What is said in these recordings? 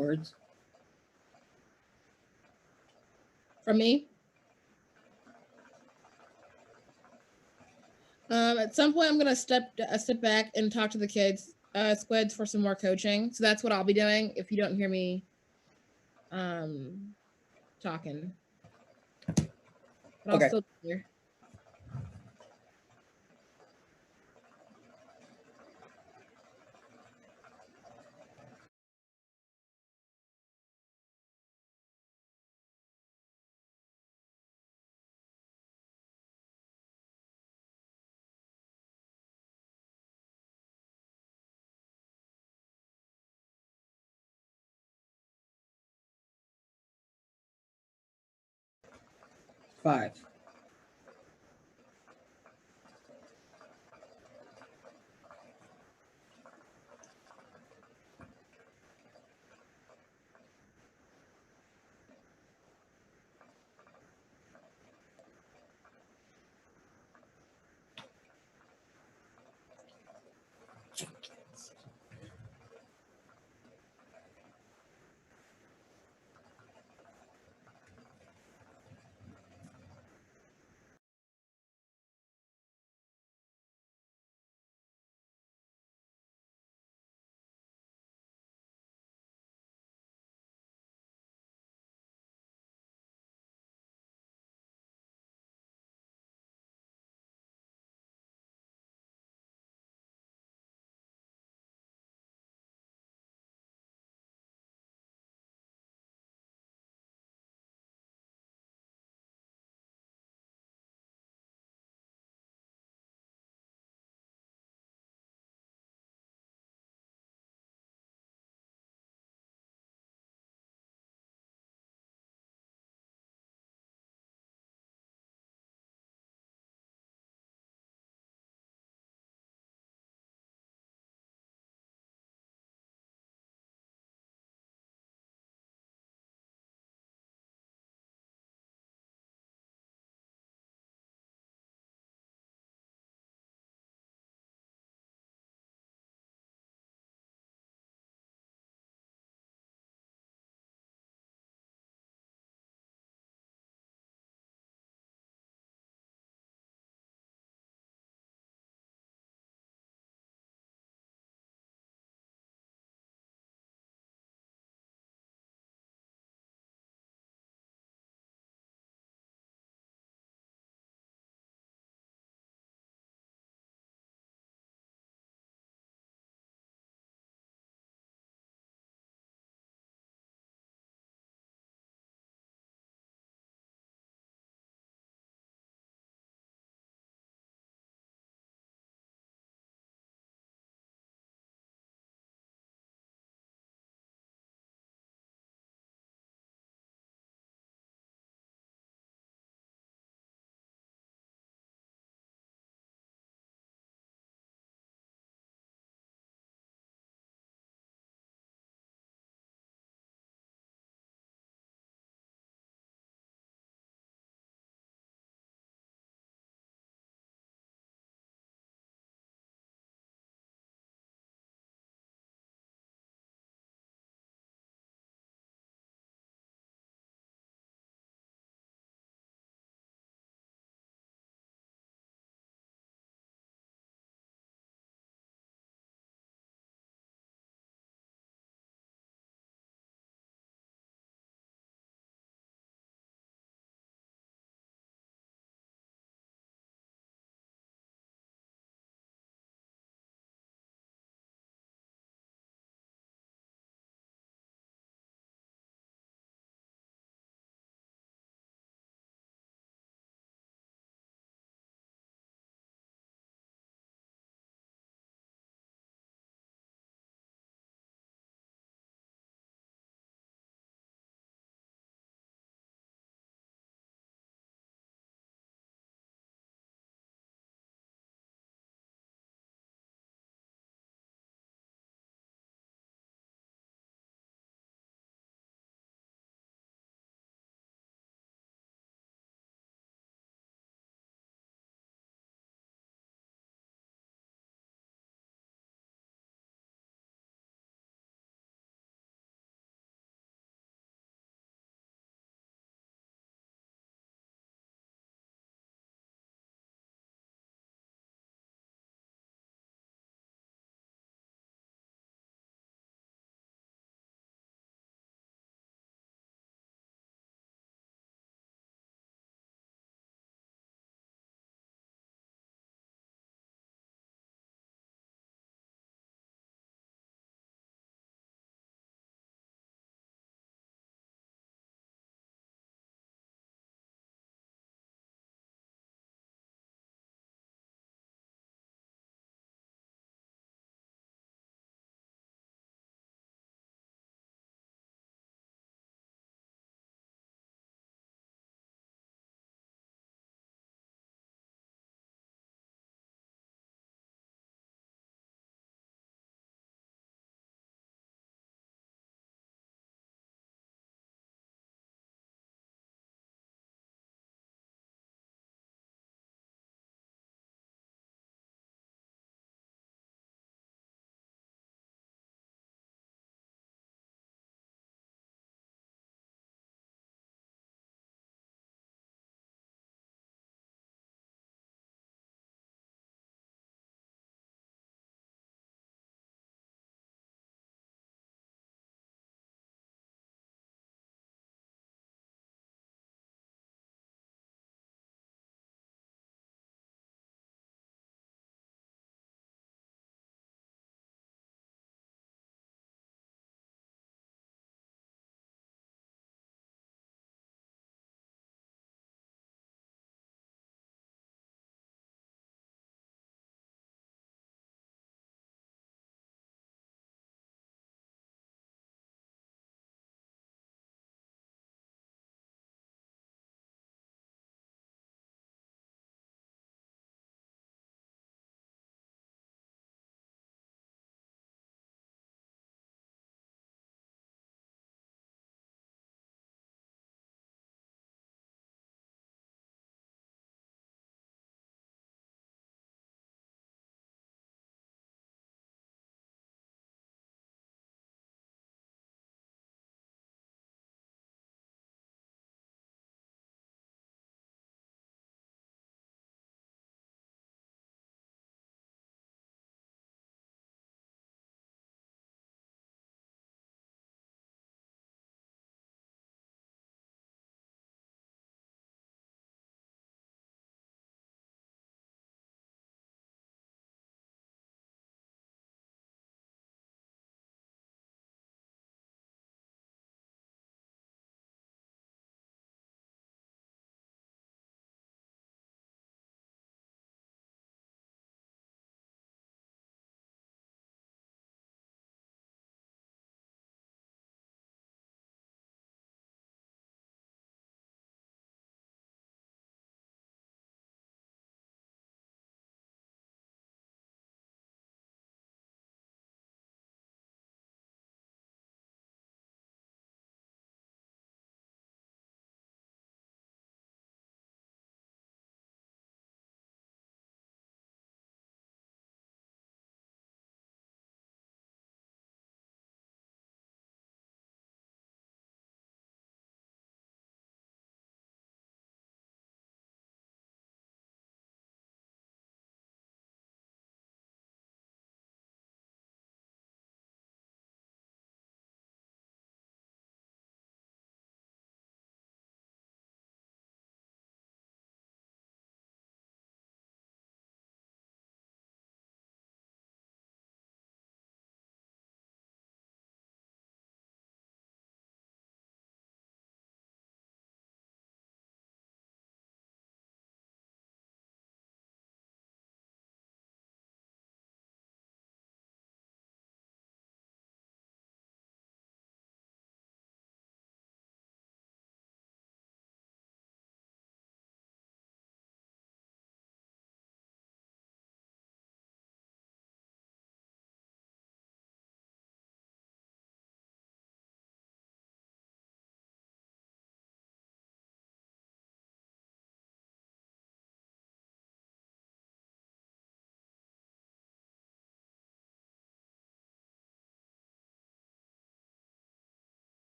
words from me. At some point, I'm gonna step back and talk to the kids, squids, for some more coaching. So that's what I'll be doing if you don't hear me talking. But I'll Okay. still be here. Five.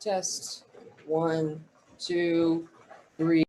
Test. 1, 2, 3.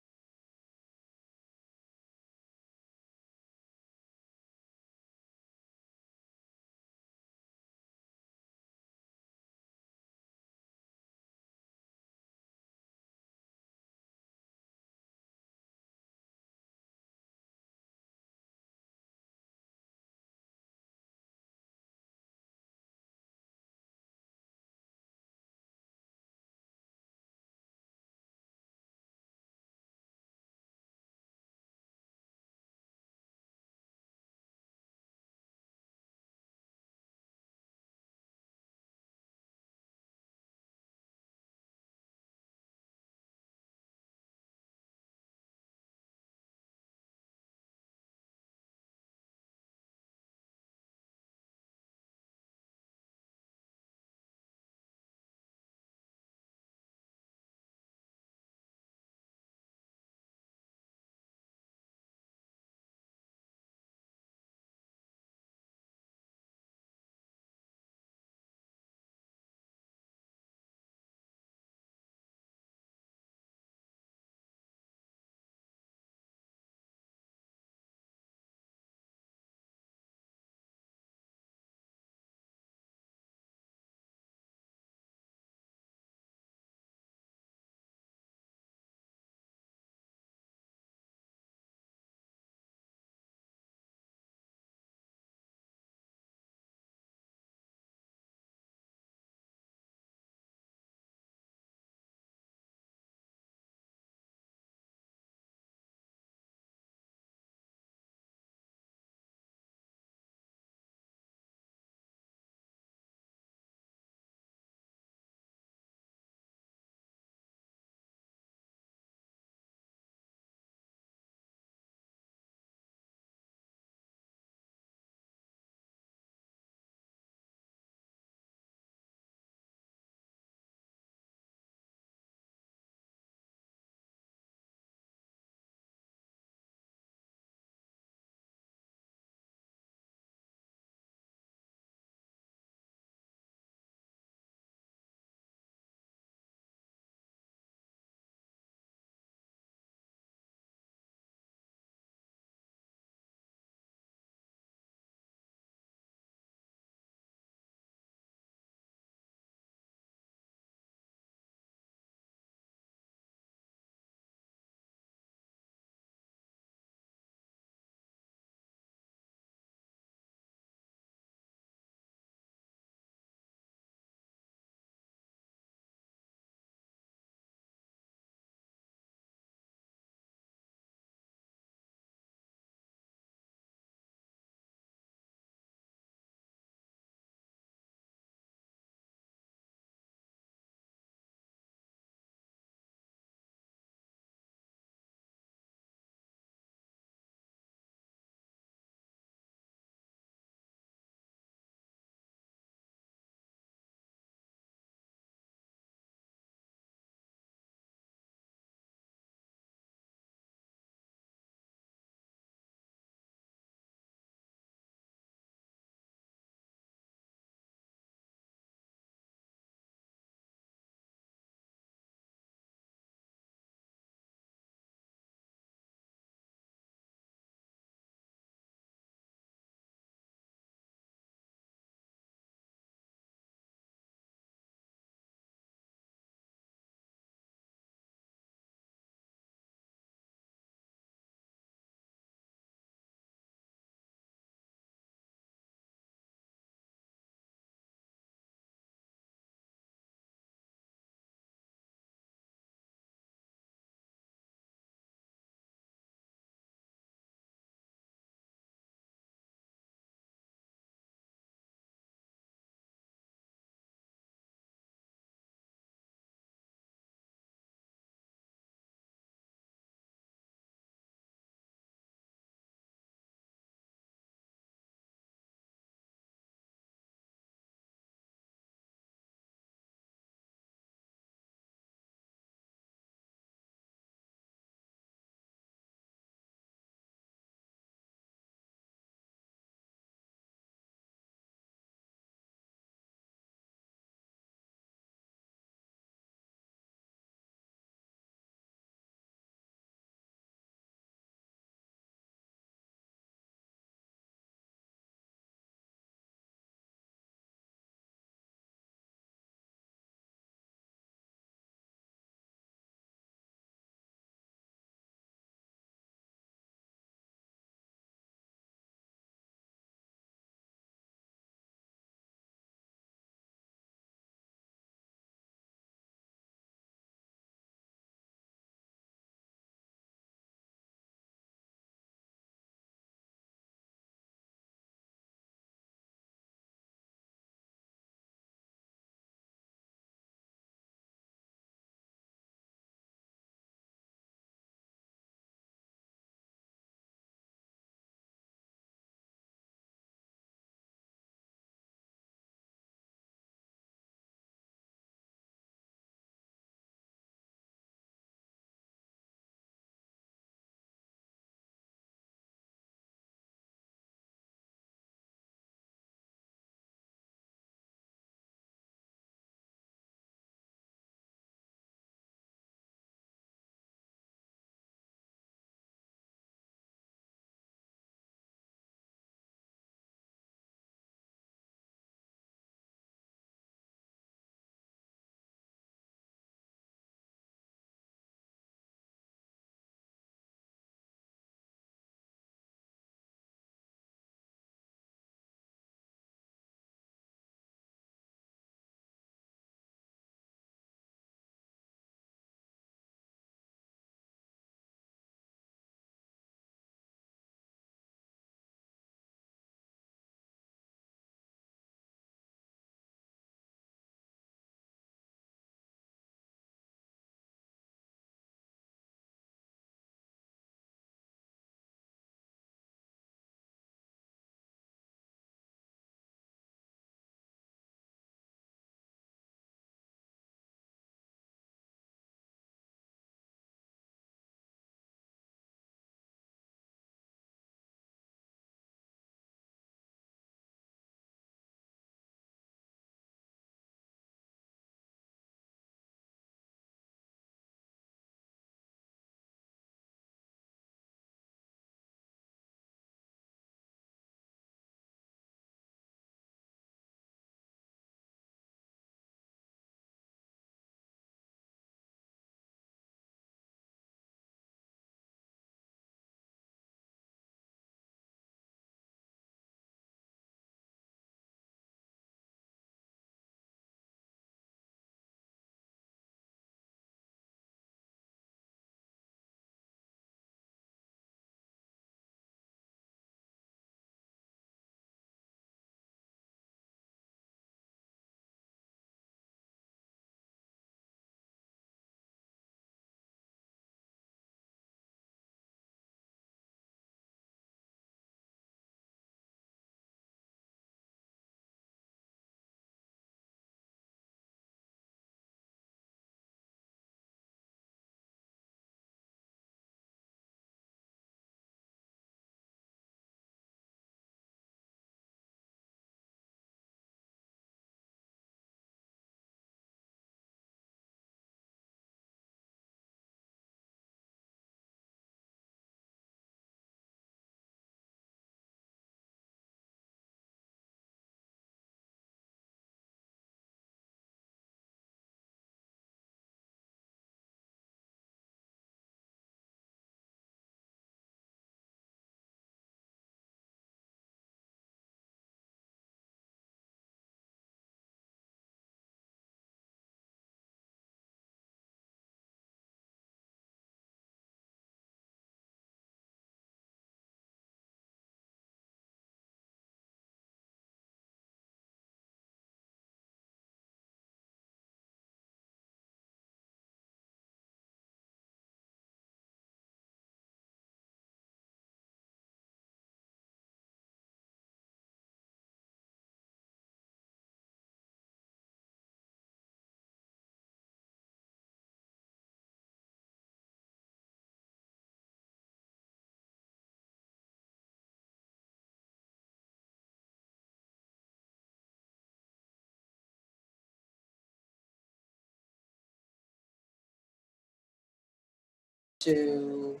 2.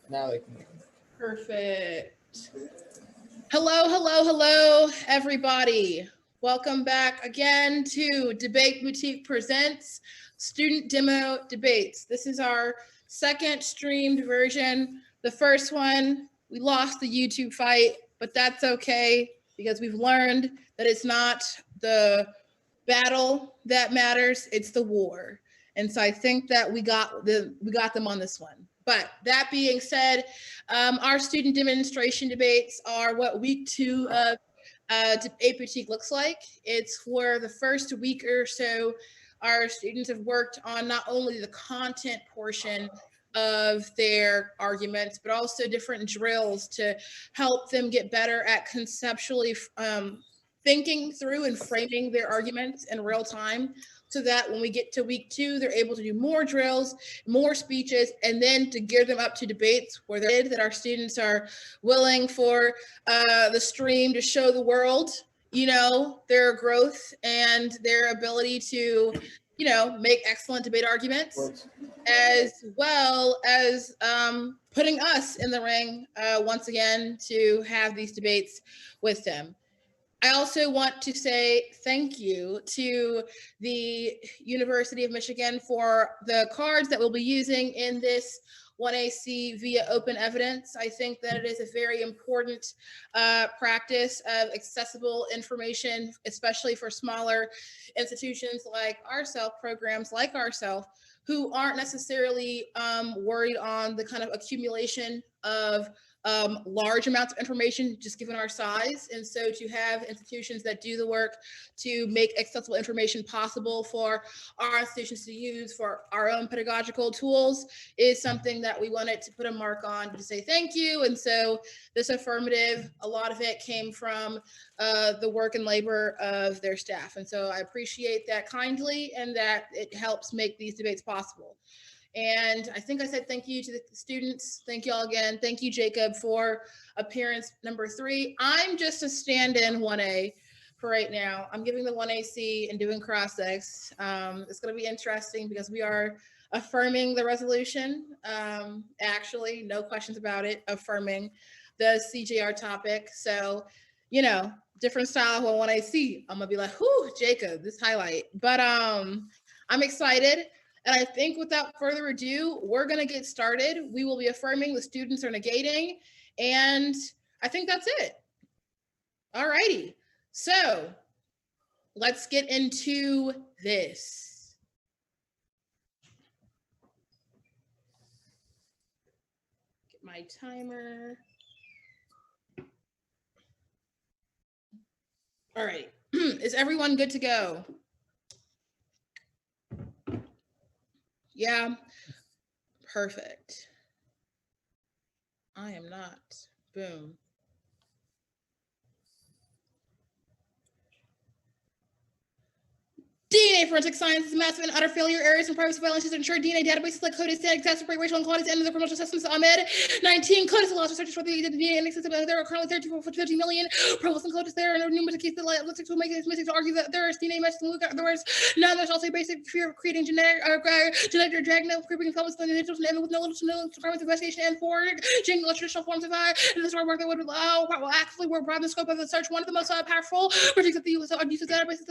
Now they can hear me. Perfect. Hello, everybody. Welcome back again to Debate Boutique Presents Student Demo Debates. This is our second streamed version. The first one, we lost the YouTube fight, but that's okay because we've learned that it's not the battle that matters, it's the war. And so I think that we got them on this one. But that being said, our student demonstration debates are what week 2 of Debate Boutique looks like. It's for the first week or so, our students have worked on not only the content portion of their arguments, but also different drills to help them get better at conceptually thinking through and framing their arguments in real time, so that when we get to week 2, they're able to do more drills, more speeches, and then to gear them up to debates where that our students are willing for the stream to show the world, their growth and their ability to, make excellent debate arguments, as well as putting us in the ring once again to have these debates with them. I also want to say thank you to the University of Michigan for the cards that we'll be using in this 1AC via open evidence. I think that it is a very important practice of accessible information, especially for smaller institutions like ourselves, programs like ourselves, who aren't necessarily worried on the kind of accumulation of large amounts of information just given our size. And so to have institutions that do the work to make accessible information possible for our institutions to use for our own pedagogical tools is something that we wanted to put a mark on to say thank you. And so this affirmative, a lot of it came from the work and labor of their staff. And so I appreciate that kindly, and that it helps make these debates possible. And I think I said thank you to the students. Thank you all again. Thank you, Jacob, for appearance number 3. I'm just a stand-in 1A for right now. I'm giving the 1AC and doing cross-ex. It's going to be interesting because we are affirming the resolution. Actually, no questions about it, affirming the CJR topic. So, different style of 1AC. I'm going to be like, whoo, Jacob, this highlight. But I'm excited. And I think without further ado, we're going to get started. We will be affirming, the students are negating, and I think that's it. All righty. So let's get into this. Get my timer. All right. Is everyone good to go? Yeah, perfect. I am not. Boom. DNA forensic science is massive and utter failure. Areas and privacy violations ensure DNA databases like CODIS that exacerbate racial inequalities and the criminal justice systems. Ahmed 19 CODIS allows researchers for the DNA indexes. There are currently 50 million profiles in CODIS. There are numerous cases that linguistics will make it mistake to argue that there is DNA matches. There's also a basic fear of creating genetic dragnet creeping elements in the individuals and with no requirements of investigation and forging traditional forms of and this work that would allow actively broaden the scope of the search. One of the most powerful projects that the use of databases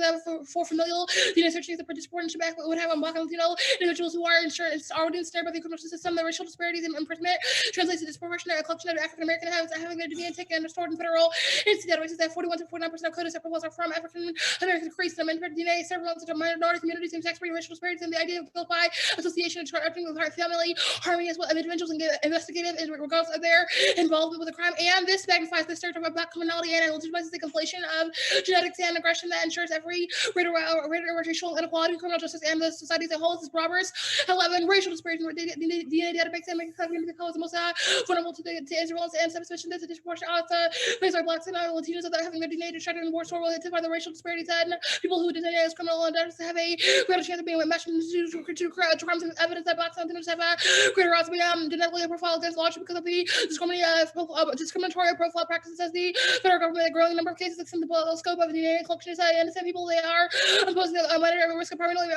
for familial DNA searching is the disproportionate impact would have on Black and Latino individuals who are already ensnared by the criminal justice system. The racial disparities in imprisonment translates to disproportionate collection of African American having their DNA taken and stored in federal agency databases. That 41 to 49% of CODIS profiles are from African American creases. And DNA several minority communities and sex racial disparities, and the idea of guilt by association with family harmony as well as individuals and investigative in regards of their involvement with a crime. And this magnifies the stereotype of Black criminality and legitimizes the conflation of genetics and aggression that ensures every racial inequality, criminal justice, and the society as a whole. This is Proverbs 11. Racial disparities in DNA database and making the cause the most vulnerable to Israel and suspicion that the disproportionate odds based on Blacks and Latinos that having their DNA destroyed and more so related by the racial disparities and people who DNA as criminal and have a greater chance of being matched to crimes and evidence that Blacks and Latinos have a greater odds to be genetically profiled against largely because of the discriminatory profile practices as the federal government. A growing number of cases extend the scope of DNA collection and some people they are opposed to at risk of permanently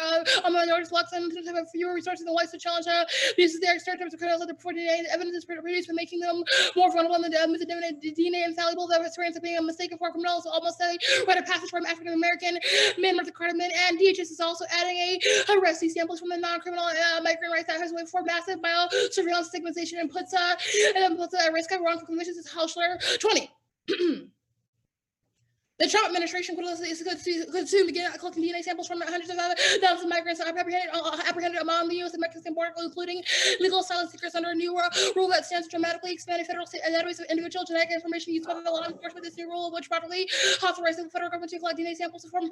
minorities, blacks, and have fewer resources and lives to challenge these their stereotypes of criminals before DNA evidence is produced for making them more vulnerable and the DNA infallible. The experience of being a mistaken for criminals almost a rite of passage from African American men with the cardamom, and DHS is also adding a arrestee samples from the non-criminal migrant rights that has waited for massive bio surveillance stigmatization and puts at risk of wrongful convictions. Is Hausler 20. The Trump administration could soon begin collecting DNA samples from hundreds of thousands of migrants apprehended among the U.S. and Mexican border, including legal asylum seekers under a new rule that stands to dramatically expanding federal database of individual genetic information used by the law enforcement. This new rule, which properly authorizes the federal government to collect DNA samples from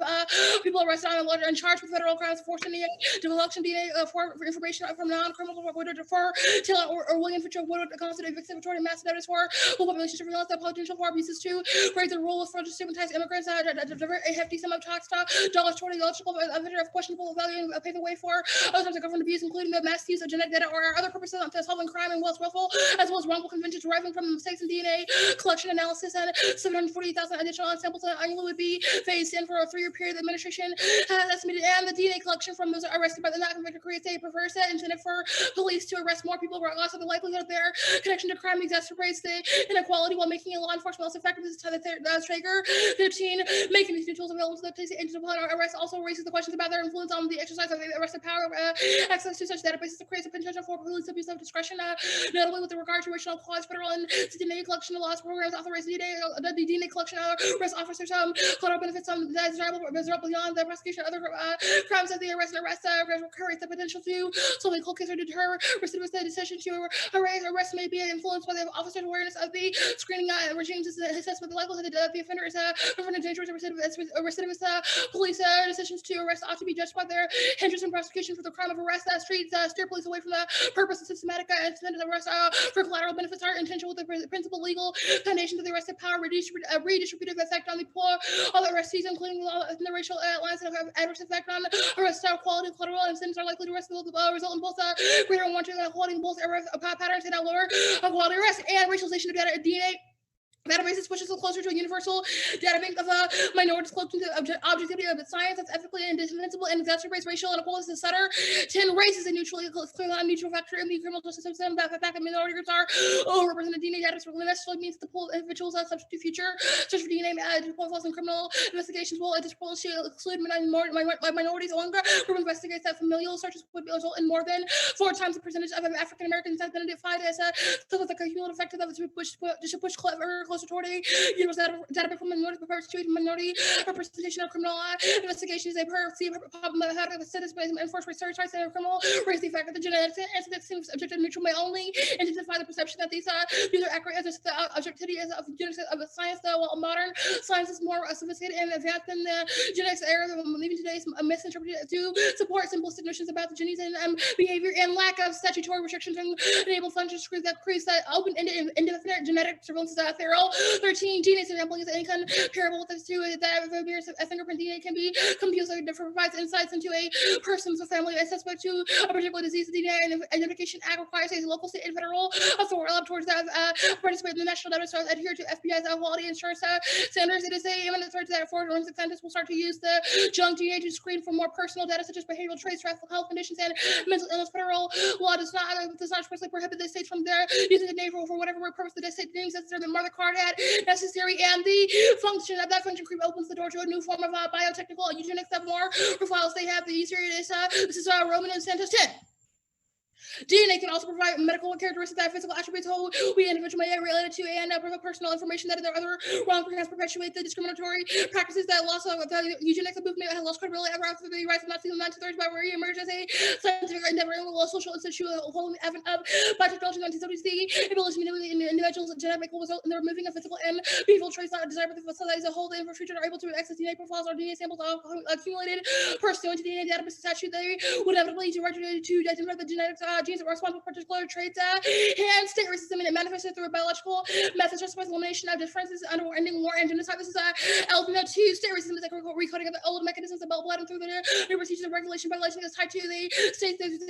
people arrested and charged with federal crimes, forcing the collection DNA for information from non-criminals for Taylor or William Fitcher would constitute a victimatory mass notice for whole population surveillance that potential for abuses to raise the rule of fraud to stigmatize immigrants divert a hefty sum of tax dollars toward illogical of questionable value and pave the way for other types of government abuse, including the mass use of genetic data or other purposes to solving crime and willful, as well as wrongful convictions deriving from mistakes in DNA collection analysis. And 740,000 additional samples annually would be phased in for a 3-year period. The administration has estimated, and the DNA collection from those arrested by the not convicted creates a perverse incentive for police to arrest more people, regardless of the likelihood of their connection to crime exacerbates the inequality while making law enforcement less effective. This is Traeger 15. Making these new tools available to the police agents upon arrest also raises the questions about their influence on the exercise of the arrested power. Access to such databases creates a potential for police abuse of discretion, notably with regard to racial clause, federal and DNA collection laws programs authorize the DNA collection arrest officers collateral benefits desirable beyond the prosecution of other crimes that the arrest creates the potential to solve a cold case or deter recidivists. The decision to arrest may be influenced by the officer's awareness of the screening regimes, assessment the likelihood that the offender is a dangerous recidivist. Police decisions to arrest ought to be judged by their interest in prosecution for the crime of arrest. Steer police away from the purpose of systematic and suspended arrest for collateral benefits are intentional with the principal legal foundation of the arrested power, redistributive effect on the poor, all the arrestees, including the racial lines that have adverse effect on arrest quality, collateral incidents are likely to result in both greater unwanted holding both patterns and lower quality arrest and racialization of data DNA. Databases pushes us closer to a universal data bank of minorities cloaked into objectivity of science that's ethically indefensible and exacerbates racial inequalities. The Sutter 10 races and clearly a neutral factor in the criminal justice system. The fact that minority groups are overrepresented DNA data necessarily means the pool individuals subject to future search for DNA profiles in criminal investigations will disproportionately exclude minorities. One group investigates that familial searches would result in more than 4 times the percentage of African Americans identified as the cumulative effect of to push closer toward a universal database from minority minority representation of criminal investigations. They problem of how to enforce research rights and criminal raise the fact that the genetics incident seems objective neutral may only intensify the perception that these are accurate as the objectivity of science. While modern science is more sophisticated and advanced than the genetics era, leaving today's misinterpreted to support simplistic notions about the genes and behavior and lack of statutory restrictions and enable functions that creates that open-ended indefinite genetic surveillance theorem. 13 DNA sampling is incomparable with this to that of a fingerprint. DNA can be confused and provides insights into a person's family as suspect to a particular disease. The DNA Identification Act requires a local, state, and federal authority towards that participate in the national database to adhere to FBI's quality assurance standards. It is a imminent threat that forensic scientists will start to use the junk DNA to screen for more personal data such as behavioral traits, health conditions, and mental illness. Federal law does not expressly prohibit the states from their using the name for whatever purpose the state deems necessary. The mother card had necessary, and the function of that function creep opens the door to a new form of biotechnical eugenics. That more profiles they have, the easier it is. This is Roman and Santos 10. DNA can also provide medical characteristics that physical attributes who we individual may related to and personal information that their other wrongful has perpetuate the discriminatory practices that loss of the eugenics movement has lost credibility ever after the rise of Nazi thirds by where he emerged as a scientific endeavor and a social institute holding the advent of biotechnology in the 1970s. The ability to manipulate individuals' genetic will result in the removing of physical and behavioral traits not desirable for society as a whole. The infrastructure are able to access DNA profiles or DNA samples accumulated personally into DNA database statute. They would inevitably to identify the genetics genes that were responsible for particular traits, and state racism, and it manifested through a biological methods justifies elimination of differences under ending war and genocide. This is element 2. State racism is like recoding of the old mechanisms about blood and through the new procedures of regulation is tied to the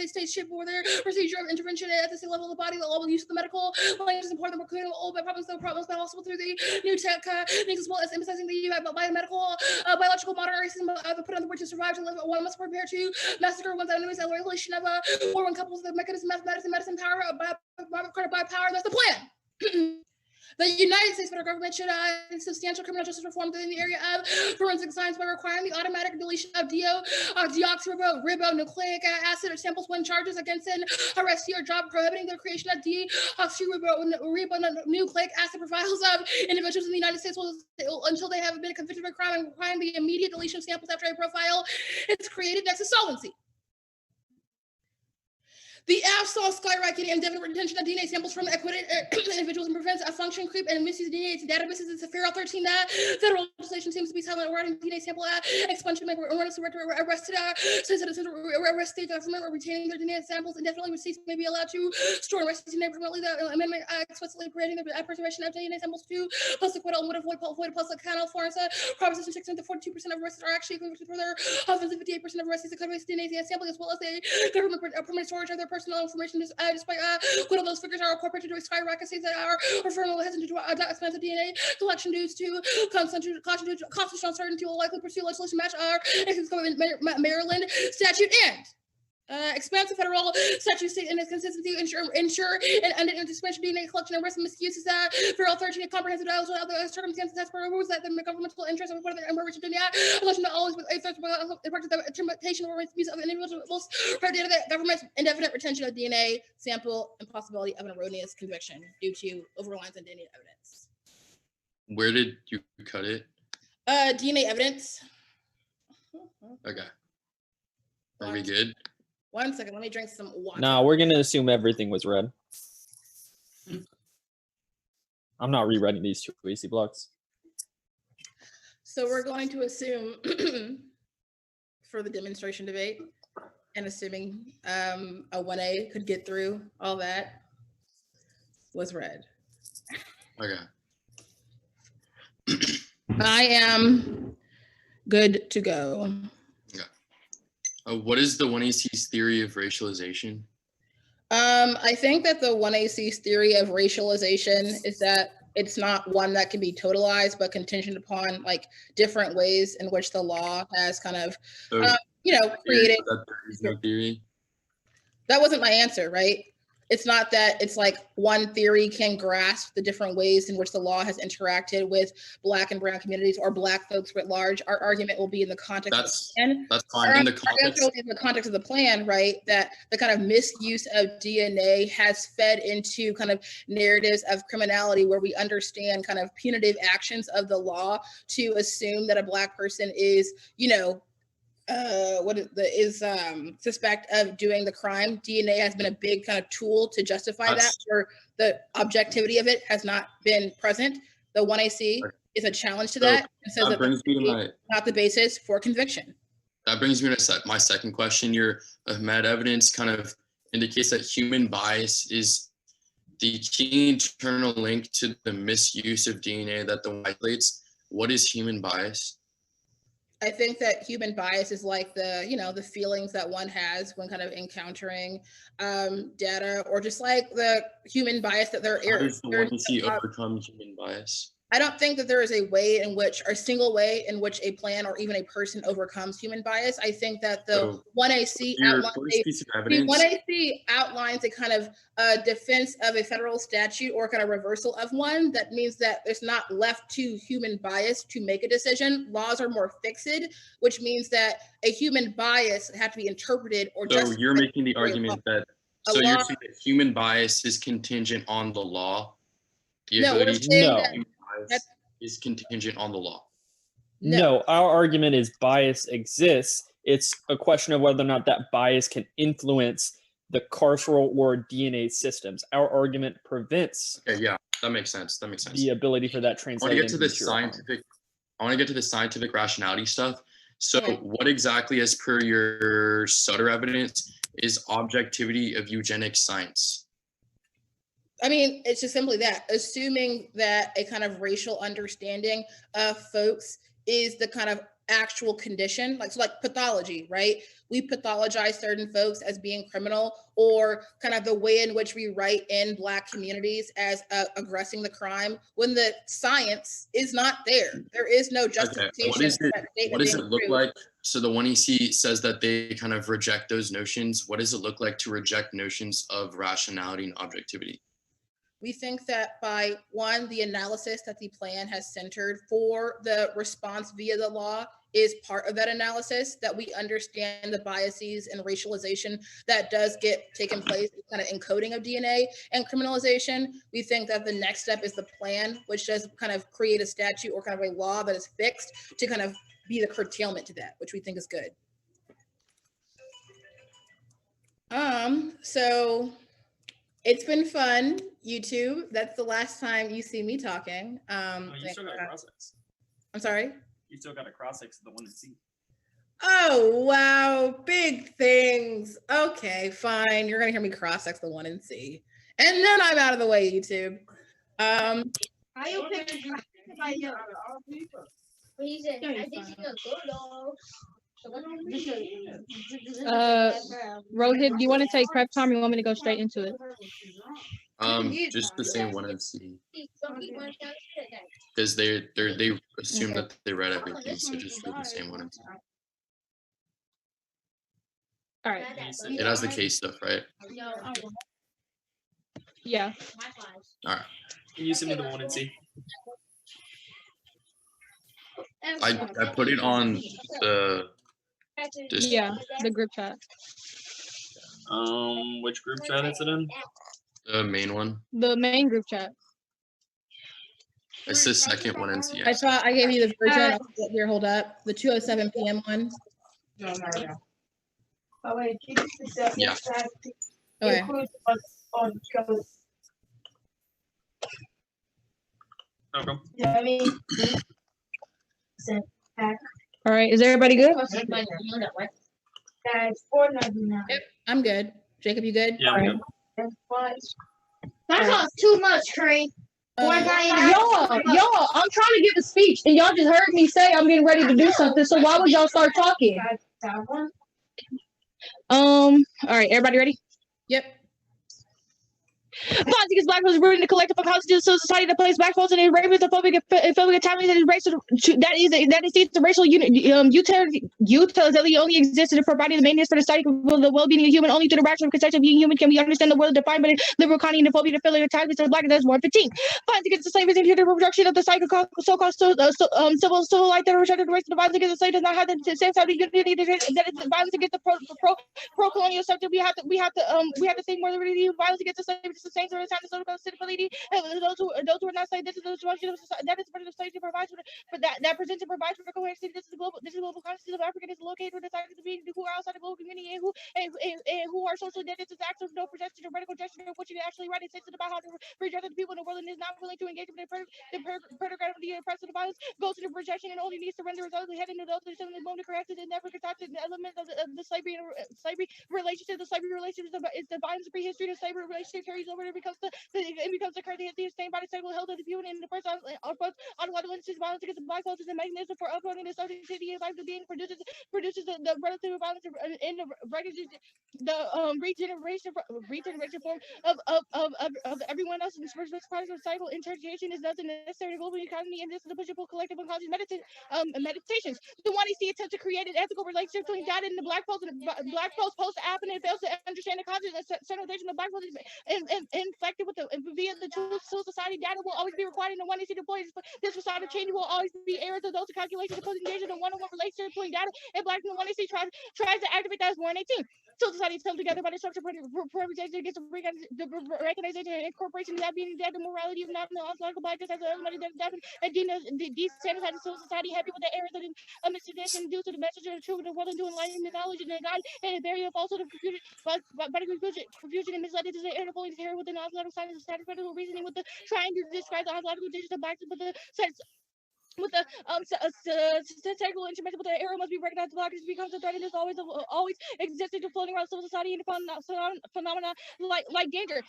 state's ship or their procedure of intervention at the state level of the body. The level use of the medical language is important. We're creating old problems, but also through the new techniques as well as emphasizing the biomedical, biological modern racism, put on the word to survive to live. One must prepare to massacre one's enemies. The regulation of war when couples the mechanism, mathematics, and medicine power by power. That's the plan. The United States federal government should substantial criminal justice reform in the area of forensic science by requiring the automatic deletion of deoxyribonucleic acid samples when charges against an arrestee or job, prohibiting the creation of deoxyribonucleic acid profiles of individuals in the United States until they have been convicted of a crime, and requiring the immediate deletion of samples after a profile is created. Next is solvency. The app saw skyrocketing indefinite retention of DNA samples from acquitted individuals and prevents a function creep and misuse of DNA databases. It's a Federal 13 federal legislation seems to be silent regarding DNA sample expunction, arrested the government or retaining their DNA samples indefinitely. Receipts may be allowed to store and rest DNA permanently. The amendment explicitly creating the preservation of DNA samples to plus acquittal and would avoid plus account for proposition 6 to 42% of arrests are actually convicted for their husbands and 58% of arrests could waste DNA sampling as well as the government permanent storage of their personal information. Despite acquittal, those figures are incorporated to a skyrocket states that are referring hesitant to expensive DNA collection due to constitutional uncertainty will likely pursue legislation match our Maryland statute and expansive federal statute state and its consistency ensure and suspension DNA collection and risk of misuse is federal 13 comprehensive dialogue of the circumstances as per rules that the governmental interest of the information DNA collection always with a third the interpretation or misuse of individuals for data that government's indefinite retention of DNA sample and possibility of an erroneous conviction due to over-reliance on DNA evidence. Where did you cut it? DNA evidence. Okay. Are we good? 1 second, let me drink some water. No, we're gonna assume everything was read. I'm not rewriting these two AC blocks. So we're going to assume for the demonstration debate, and assuming a 1A could get through all that, was read. Okay. I am good to go. What is the 1AC's theory of racialization? I think that the 1AC's theory of racialization is that it's not one that can be totalized, but contingent upon like different ways in which the law has kind of, created. That there is no theory. That wasn't my answer, right? It's not that it's like one theory can grasp the different ways in which the law has interacted with Black and Brown communities or Black folks writ large. Our argument will be in the context of the plan. That's fine. In the context of the plan, right? That the kind of misuse of DNA has fed into kind of narratives of criminality where we understand kind of punitive actions of the law to assume that a Black person is, suspect of doing the crime. DNA has been a big kind of tool to justify that, where the objectivity of it has not been present. The 1AC is a challenge to that and says that not the basis for conviction. That brings me to my second question. Your med evidence kind of indicates that human bias is the key internal link to the misuse of DNA that the isolates. What is human bias? I think that human bias is like the feelings that one has when kind of encountering data, or just like the human bias that How does the 1AC overcome human bias? I don't think that there is a way in which, or a single way in which a plan or even a person overcomes human bias. I think that the 1AC outlines a kind of defense of a federal statute or kind of reversal of one. That means that there's not left to human bias to make a decision. Laws are more fixed, which means that a human bias has to be interpreted or just. So you're making the argument that, so you're saying that human bias is contingent on the law? Is contingent on the law. No, our argument is bias exists. It's a question of whether or not that bias can influence the carceral or DNA systems. Our argument prevents. Okay, yeah, that makes sense. The ability for that translation. I want to get to the scientific rationality stuff. So, what exactly, as per your Sutter evidence, is objectivity of eugenics science? I mean, it's just simply that, assuming that a kind of racial understanding of folks is the kind of actual condition, like so like pathology, right? We pathologize certain folks as being criminal, or kind of the way in which we write in Black communities as aggressing the crime when the science is not there. There is no justification. What does it look like? So the 1EC says that they kind of reject those notions. What does it look like to reject notions of rationality and objectivity? We think that by one, the analysis that the plan has centered for the response via the law is part of that analysis, that we understand the biases and racialization that does get taken place, kind of encoding of DNA and criminalization. We think that the next step is the plan, which does kind of create a statute or kind of a law that is fixed to kind of be the curtailment to that, which we think is good. So it's been fun, YouTube. That's the last time you see me talking. You still got a cross-ex. I'm sorry? You still got a cross-ex of the 1C. Oh, wow. Big things. Okay, fine. You're going to hear me cross-ex the 1 and C. And then I'm out of the way, YouTube. Rohit, do you want to take prep time or you want me to go straight into it? Just the same 1 and C. Because they assume that they read everything, so just read the same 1 and C. All right. It has the case stuff, right? Yeah. All right. Can you send me the 1 and C? I put it on the the group chat. Which group chat is it in? The main one. The main group chat. It's the second 1 and C. I thought I gave you the version. Here, hold up. The 2:07 p.m. one. Yeah. Okay. Okay. All right. Is everybody good? Yep, I'm good. Jacob, you good? Yeah, I'm good. That costs too much, Trey. Y'all, I'm trying to give a speech, and y'all just heard me say I'm getting ready to do something. So why would y'all start talking? All right, everybody ready? Yep. Bonds against black folks rooted in the collective unconscious of society that places black folks in a racist, phobic, and phobic antagonism that is racist. That is the racial utility only existed to provide the maintenance for the psyche of the well-being of the human. Only through the rational conception of being human can we understand the world defined by the liberal economy and the phobia, the failure, antagonism of black. That's 115. Bonds against the slavery and the reproduction of the so-called civil life that are rejected the race of the violence against the slave does not have the same type of unity that is violence against the pro-colonial subject. We have to think more liberty, violence against the slave. The same sort of time the social stability. Those who are not saying this is the structure that is part of the state to provide for that presents and provides for coherency. This is global consciousness of Africa is located where the side of being who are outside the global community and who are socially dead. It's acts of no projection or radical gesture of what you can actually write. It's about how to reject the people in the world and is not willing to engage with the paragraph of the oppressive the violence goes to the projection and only needs to render results head into those in the moment correct and never contacted the element of the slavery relationship. The slavery relationship is the violence prehistory. The slavery relationship carries over. It becomes the current same body cycle held of the view and the first on violence against the black folks is a mechanism for uploading the social city of life to being produces the relative violence in the regeneration form of everyone else in this first part of cycle. Interrogation is nothing necessary to global economy, and this is the pushable collective unconscious meditations. The one he attempts to create an ethical relationship between God and the black folks, and the black folks post happen and fails to understand the conscious centralization of black folks inflected with via the civil society data will always be required in the 1AC deployed. This societal change will always be errors of those calculations opposing engagement in one-on-one relationship between data and black and the 1AC tries to activate that as 118. Civil society is held together by the structure prohibition against the recognition and incorporation of that being dead, the morality of non-logical blackness as an element that definite and decentralized civil society happy with the errors of misinformation due to the message of the truth of the world and to enlighten the knowledge and the God and the barrier of falsehood of confusion by confusion and misleading to the air Napoleon's hair with the ontological science of statistical reasoning with the trying to describe the ontological digits of black but the sense with the technical instrument with the arrow must be recognized. Blockage becomes a threat and is always existing to floating around civil society and phenomena like danger.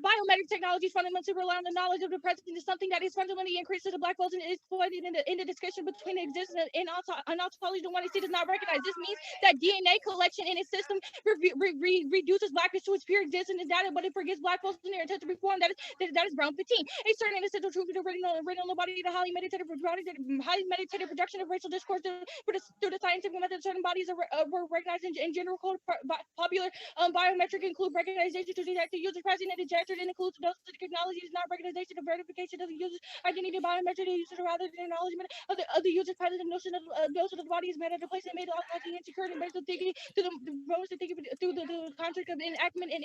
Biometric technologies fundamentally rely on the knowledge of the present is something that is fundamentally increases the black holes and is pointed in the discussion between the existence and ontology. The one it does not recognize. This means that DNA collection in its system reduces blackness to its pure existence and data, but it forgets black holes in their intent to reform. That is Brown 15. A certain essential truth is written on the body, the highly meditated production of racial discourse through the scientific method. Certain bodies were recognized in general code. Popular biometric include recognition to detect the user's presence and ejected and includes those technologies not recognition of verification of the user's identity. Biometric user rather than acknowledgement of the user's presence. The notion of the body is made at a place and made automatically insecure and based on thinking to the bonus of thinking through the concept of enactment in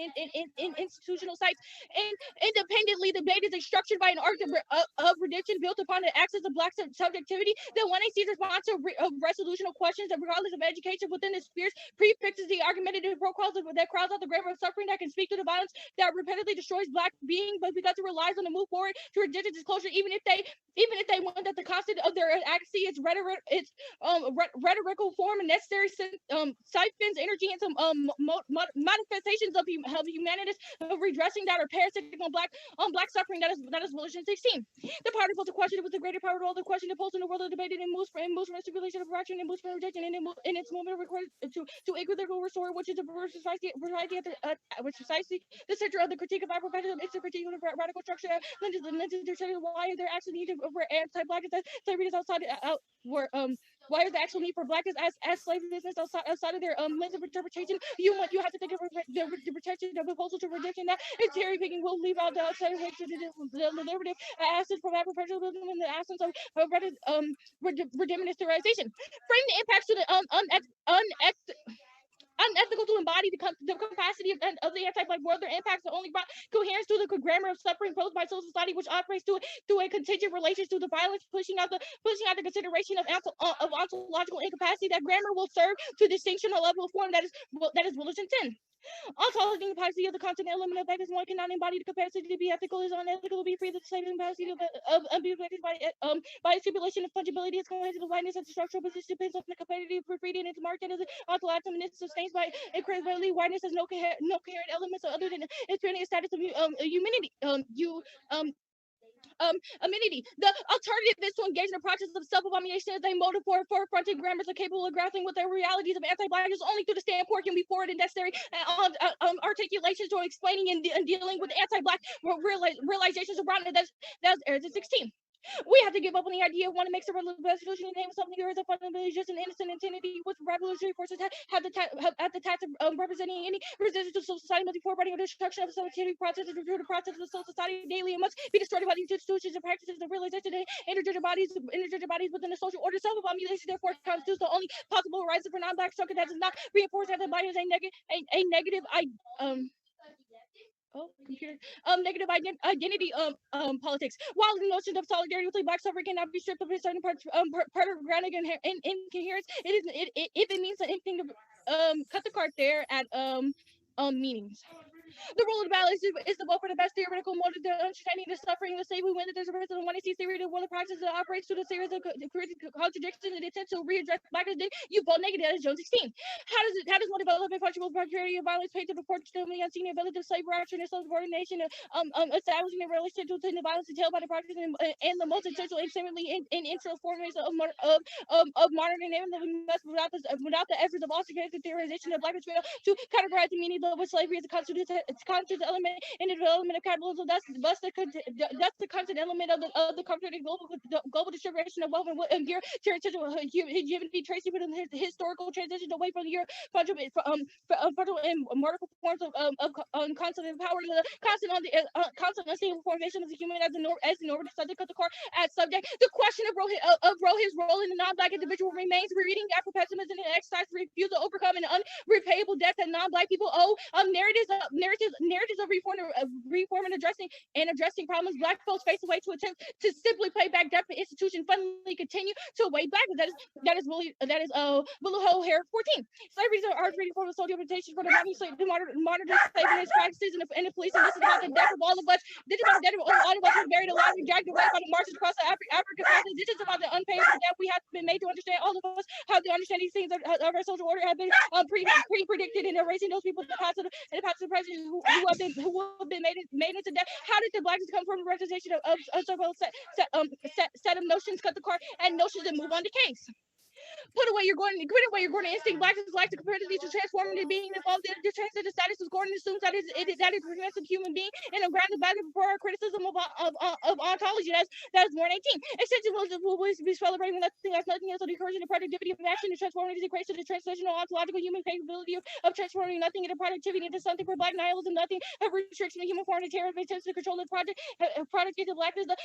institutional sites. And independently, the debate is structured by an arc of redemption built upon the axis of black subjectivity. The one sees response to resolutional questions that, regardless of education within the spheres, prefixes the argumentative profiles that crowds out the grammar of suffering that can speak to the violence that repeatedly destroys black being, but because it relies on the move forward to reject disclosure, even if they want that the constant of their accuracy is rhetorical form and necessary siphons energy into manifestations of humanities of redressing that are parasitic on black suffering. That is Volition 16. The power to pose a question with the greater power role the question to pose in the world of debate and moves from stimulation of fraction and moves from rejection and in its moment required to equilibrium restore, which is a precisely which precisely the center of the critique of Afro-Pessimism. It's a critique of the radical structure lenses why there actually need for anti-blackness that slavery is outside why is the actual need for blackness as slave business outside of their lens of interpretation? You have to think of the protection of the proposal to redemption that is cherry picking will leave out the outside the deliberative assets from Afro-Pessimism in the absence of redemptionization. Frame the impacts to the unethical to embody the capacity of the anti-black world. Their impacts are only brought coherence to the grammar of suffering posed by civil society, which operates through a contingent relations to the violence, pushing out the consideration of ontological incapacity. That grammar will serve to distinction a level of form that is Volition 10. Ontology and capacity of the content element of that is one cannot embody the capacity to be ethical is unethical to be free of the slave capacity of ambiguity by stipulation of fungibility is connected to whiteness as a structural position depends on the competitive freedom and its marked as ontological and it's sustained by incredibility. Whiteness has no coherent elements other than its training status of humanity. Amenity. The alternative is to engage in the process of self-abomination as a motive for fronting grammars are capable of grappling with the realities of anti-blackness only through the standpoint can be forward and necessary articulations or explaining and dealing with anti-black realizations around it. That's 16. We have to give up on the idea of wanting to make the resolution in the name of something or is a fundamentally just an innocent entity with revolutionary forces have the task of representing any resistance to society must be forwarding the destruction of the society processes through the process of the social society daily and must be destroyed by the institutions and practices of realization and energetic bodies within the social order. Self-abomination therefore constitutes the only possible horizon for non-black structure that does not reinforce that the body is a negative negative identity politics. While the notion of solidarity with black suffering cannot be stripped of a certain part of grounding and incoherence, if it means anything to cut the cart there at meanings. The role of the balance is the vote for the best theoretical motive, the understanding the suffering, the say we win that there's a person of one sees theory, the one of practice that operates through the series of contradictions and attempt to readdress blackness, then you vote negative. That is Jones 16. How does one develop a functional precarity of violence paid to the fortunately unseen ability of slave action and subordination, establishing a relationship to the violence entailed by the practice and the most essential and seemingly in intro forms of modern and without the efforts of alternative theorization of blackness to categorize the meaning of slavery as a conscious element in the development of capitalism. That's the content element of the comforting global distribution of wealth and gear humanity tracing with the historical transition away from the fundamental and martial forms of constant power, the constant unstable formation of the human as the normative subject of the court as subject. The question of his role in the non-black individual remains. Reading Afro-Pessimism and exercise refuse to overcome an unrepayable debt that non-black people owe. Narratives narratives of reform and addressing problems Black folks face away to attempt to simply play back death for institution fundamentally continue to await Black. That is Willow Ho Herrick 14. Slavery is an arbitrary form of social implementation for the modern slave, the modern slavery practices and the police. And this is about the death of all of us. This is about the death of all of us who buried alive and dragged away by the marches across the African continent. This is about the unpaid debt we have been made to understand. All of us how to understand these things of our social order have been pre-predicted in erasing those people in the past of the present who have been made into death. How did the Blacks come from the representation of set of notions, cut the card, and notions and move on to case? Put away your going instinct. Blacks is like to capacity to transform into being involved in the transitive status is Gordon assumes that is progressive human being and a grounded back for our criticism of ontology that is born 18. Extension will be celebrating nothing else so the encouraging the productivity of action to transform into the equation to translational ontological human capability of transforming nothing into productivity into something for Black nihilism, nothing of restriction of human form and terror attempts to control the product into Blackness, the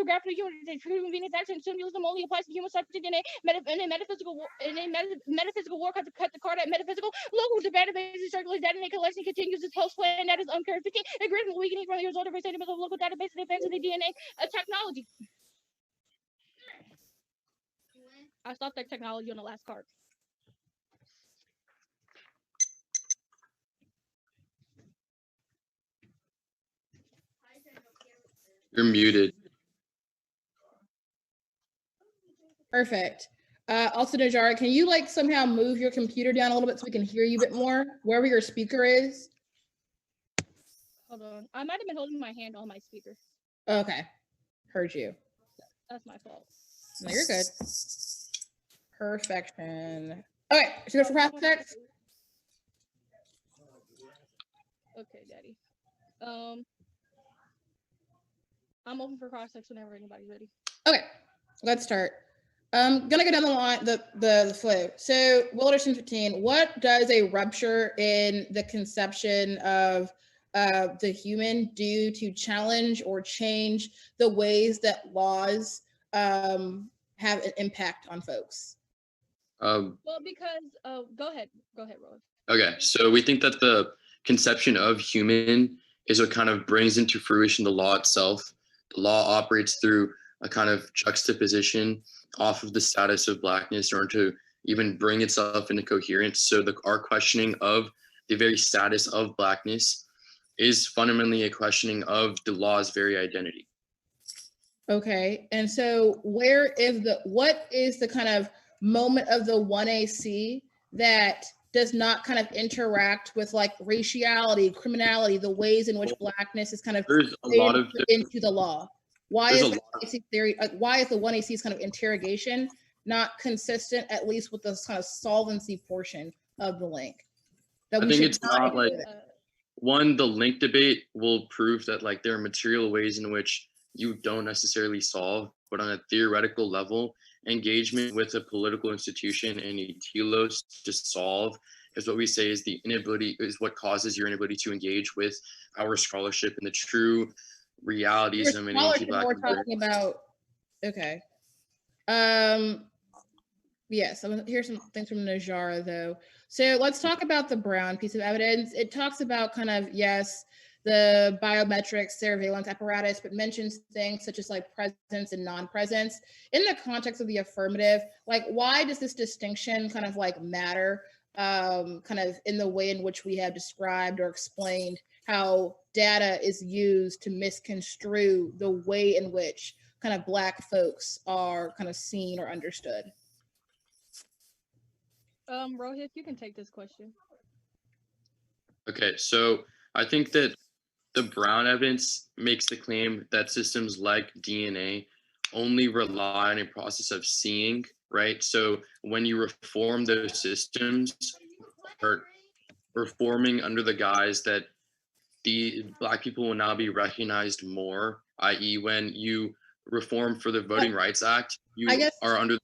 graph of human being action symbolism only applies to human subject in a metaphysical war cut the card at metaphysical local database circulates data and collection continues its post plan that is unclarification agreement weakening from the result of a statement of local database and advance of the DNA technology. I stopped that technology on the last card. You're muted. Perfect. Also, Najara, can you like somehow move your computer down a little bit so we can hear you a bit more, wherever your speaker is? Hold on. I might have been holding my hand on my speaker. Okay. Heard you. That's my fault. No, you're good. Perfection. Okay, so go for prospects. Okay, Daddy. I'm open for cross-sex whenever anybody's ready. Okay, let's start. I'm gonna go down the line, the flow. So, Wilderson 15, what does a rupture in the conception of the human do to challenge or change the ways that laws have an impact on folks? Well, because go ahead, Roland. Okay, so we think that the conception of human is what kind of brings into fruition the law itself. The law operates through a kind of juxtaposition off of the status of Blackness in order to even bring itself into coherence. So our questioning of the very status of Blackness is fundamentally a questioning of the law's very identity. Okay, and so what is the kind of moment of the 1AC that does not kind of interact with like raciality, criminality, the ways in which Blackness is kind of into the law? Why is the 1AC theory? Why is the 1AC's kind of interrogation not consistent, at least with this kind of solvency portion of the link? I think it's not like the link debate will prove that like there are material ways in which you don't necessarily solve, but on a theoretical level, engagement with a political institution and a telos to solve is what we say is the inability, is what causes your inability to engage with our scholarship and the true realities of an anti-Black. We're talking about, okay. Yes, here's some things from Najara though. So let's talk about the Brown piece of evidence. It talks about kind of, yes, the biometric surveillance apparatus, but mentions things such as like presence and non-presence. In the context of the affirmative, like why does this distinction kind of like matter kind of in the way in which we have described or explained how data is used to misconstrue the way in which kind of Black folks are kind of seen or understood? Rohit, you can take this question. Okay, so I think that the Brown evidence makes the claim that systems like DNA only rely on a process of seeing, right? So when you reform those systems, or reforming under the guise that the Black people will now be recognized more, i.e. when you reform for the Voting Rights Act, you are under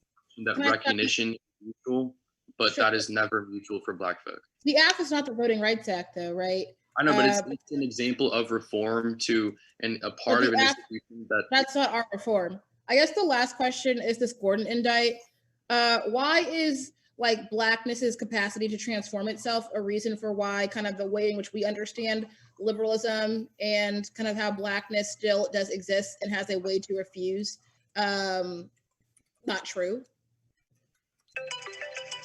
that recognition is mutual, but that is never mutual for Black folks. The act is not the Voting Rights Act though, right? I know, but it's an example of reform to a part of an institution that's not our reform. I guess the last question is this Gordon indict. Why is like Blackness's capacity to transform itself a reason for why kind of the way in which we understand liberalism and kind of how Blackness still does exist and has a way to refuse not true?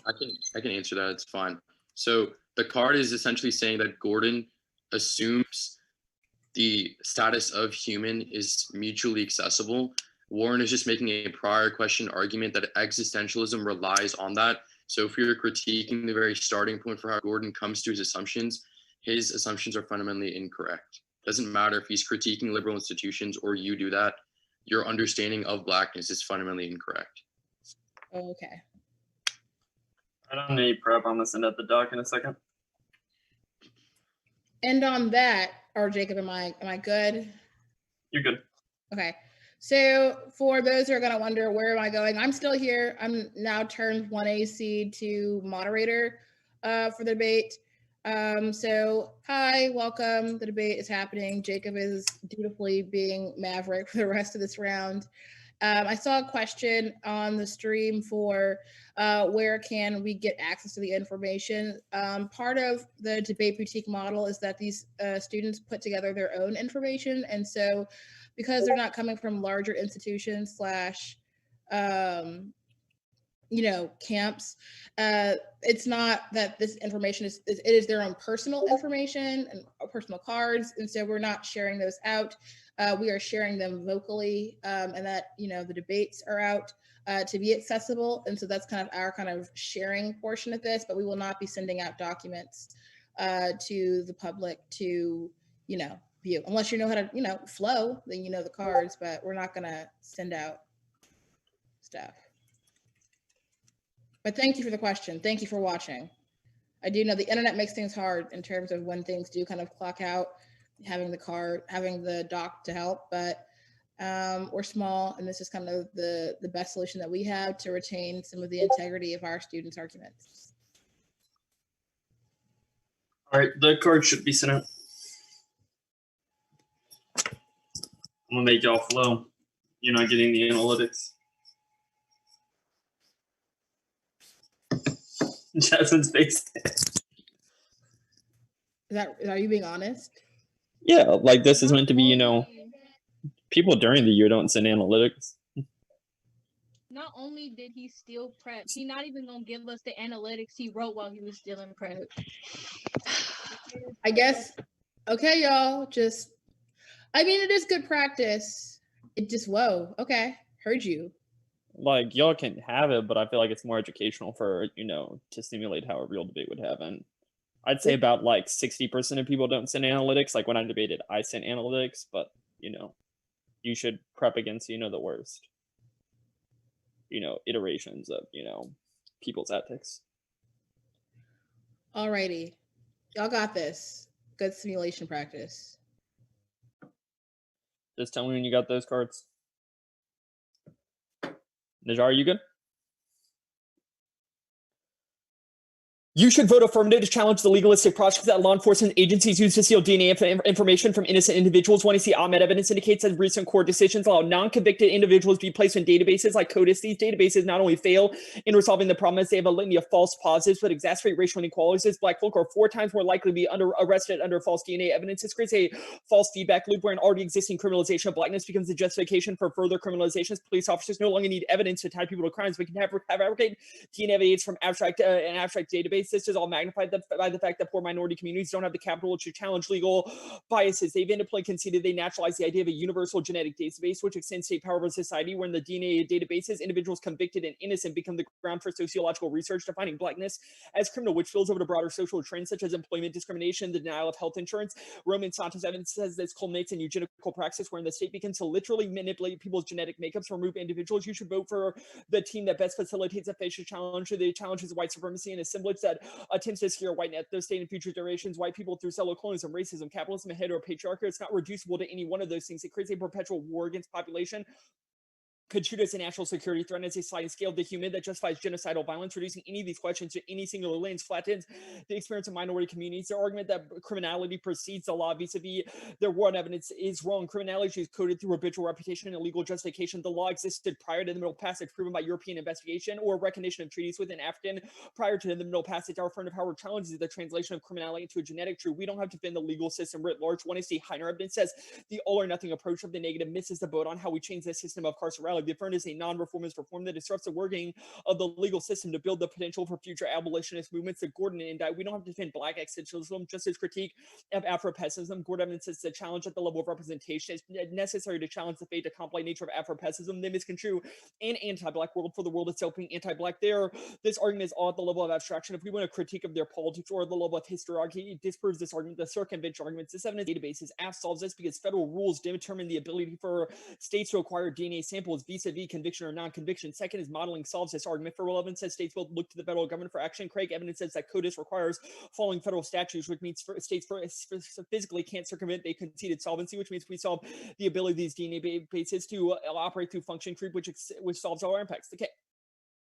I can answer that. It's fine. So the card is essentially saying that Gordon assumes the status of human is mutually accessible. Warren is just making a prior question argument that existentialism relies on that. So if you're critiquing the very starting point for how Gordon comes to his assumptions are fundamentally incorrect. Doesn't matter if he's critiquing liberal institutions or you do that, your understanding of Blackness is fundamentally incorrect. Okay. I don't need prep. I'm gonna send out the doc in a second. And on that, or Jacob, am I good? You're good. Okay. So for those who are gonna wonder where am I going, I'm still here. I'm now turned 1AC to moderator for the debate. So hi, welcome. The debate is happening. Jacob is dutifully being Maverick for the rest of this round. I saw a question on the stream for where can we get access to the information. Part of the debate boutique model is that these students put together their own information. And so because they're not coming from larger institutions slash, camps, it's not that this information it is their own personal information and personal cards. And so we're not sharing those out. We are sharing them vocally, and that, the debates are out to be accessible. And so that's kind of our kind of sharing portion of this, but we will not be sending out documents to the public to, view, unless you know how to, flow, then the cards, but we're not gonna send out stuff. But thank you for the question. Thank you for watching. I do know the internet makes things hard in terms of when things do kind of clock out, having the doc to help, but we're small, and this is kind of the best solution that we have to retain some of the integrity of our students' arguments. All right, the card should be sent out. I'm gonna make y'all flow. You're not getting the analytics. Jasmine's face. Are you being honest? Yeah, like this is meant to be, people during the year don't send analytics. Not only did he steal prep, he not even gonna give us the analytics he wrote while he was stealing prep. I guess. Okay, y'all. It is good practice. Whoa. Okay, heard you. Like, y'all can have it, but I feel like it's more educational for, to simulate how a real debate would happen. I'd say about like 60% of people don't send analytics. Like when I debated, I sent analytics, but you should prep against, the worst, iterations of, people's ethics. Alrighty. Y'all got this. Good simulation practice. Just tell me when you got those cards. Najar, are you good? You should vote affirmative to challenge the legalistic process that law enforcement agencies use to steal DNA information from innocent individuals. 1AC Ahmed evidence indicates that recent court decisions allow non-convicted individuals to be placed in databases like CODIS. These databases not only fail in resolving the problem as they have a litany of false positives, but exacerbate racial inequalities. Black folk are 4 times more likely to be arrested under false DNA evidence. This creates a false feedback loop where an already existing criminalization of blackness becomes the justification for further criminalizations. Police officers no longer need evidence to tie people to crimes, but can have fabricate DNA evidence from an abstract database. This is all magnified by the fact that poor minority communities don't have the capital to challenge legal biases. They've independently conceded they naturalize the idea of a universal genetic database, which extends state power over society, where in the DNA databases, individuals convicted and innocent become the ground for sociological research, defining blackness as criminal, which spills over to broader social trends such as employment discrimination, the denial of health insurance. Roman Santos evidence says this culminates in eugenical practice, wherein the state begins to literally manipulate people's genetic makeups to remove individuals. You should vote for the team that best facilitates a facial challenge. The challenge is white supremacy and assemblage that attempts to secure white ethno-state in future generations, white people through settler colonialism, racism, capitalism, and heteropatriarchy. It's not reducible to any one of those things. It creates a perpetual war against population construed as a national security threat as a sliding scale of the human that justifies genocidal violence. Reducing any of these questions to any singular lens flattens the experience of minority communities. Their argument that criminality precedes the law vis-a-vis their war on evidence is wrong. Criminality is coded through habitual reputation and legal justification. The law existed prior to the Middle Passage, proven by European investigation or recognition of treaties within African prior to the Middle Passage. Our affirmative however challenges the translation of criminality into a genetic truth. We don't have to defend the legal system writ large. One is the Heiner evidence says the all or nothing approach of the negative misses the boat on how we change the system of carcerality. The affirmative is a non-reformist reform that disrupts the working of the legal system to build the potential for future abolitionist movements. The Gordon indictment, we don't have to defend black existentialism, just as critique of Afro-pessimism. Gordon evidence says the challenge at the level of representation is necessary to challenge the fate accomplished nature of Afro-pessimism. They misconstrue an anti-black world for the world itself being anti-black. There, this argument is all at the level of abstraction. If we want a critique of their politics or the level of historiography, it disproves this argument. The circumvention arguments, this evidence databases AF solves this because federal rules determine the ability for states to acquire DNA samples vis-a-vis conviction or non-conviction. Second is modeling solves this argument. Federal evidence says states will look to the federal government for action. Craig evidence says that CODIS requires following federal statutes, which means states physically can't circumvent a conceded solvency, which means we solve the ability of these DNA bases to operate through function creep, which solves all our impacts. Okay.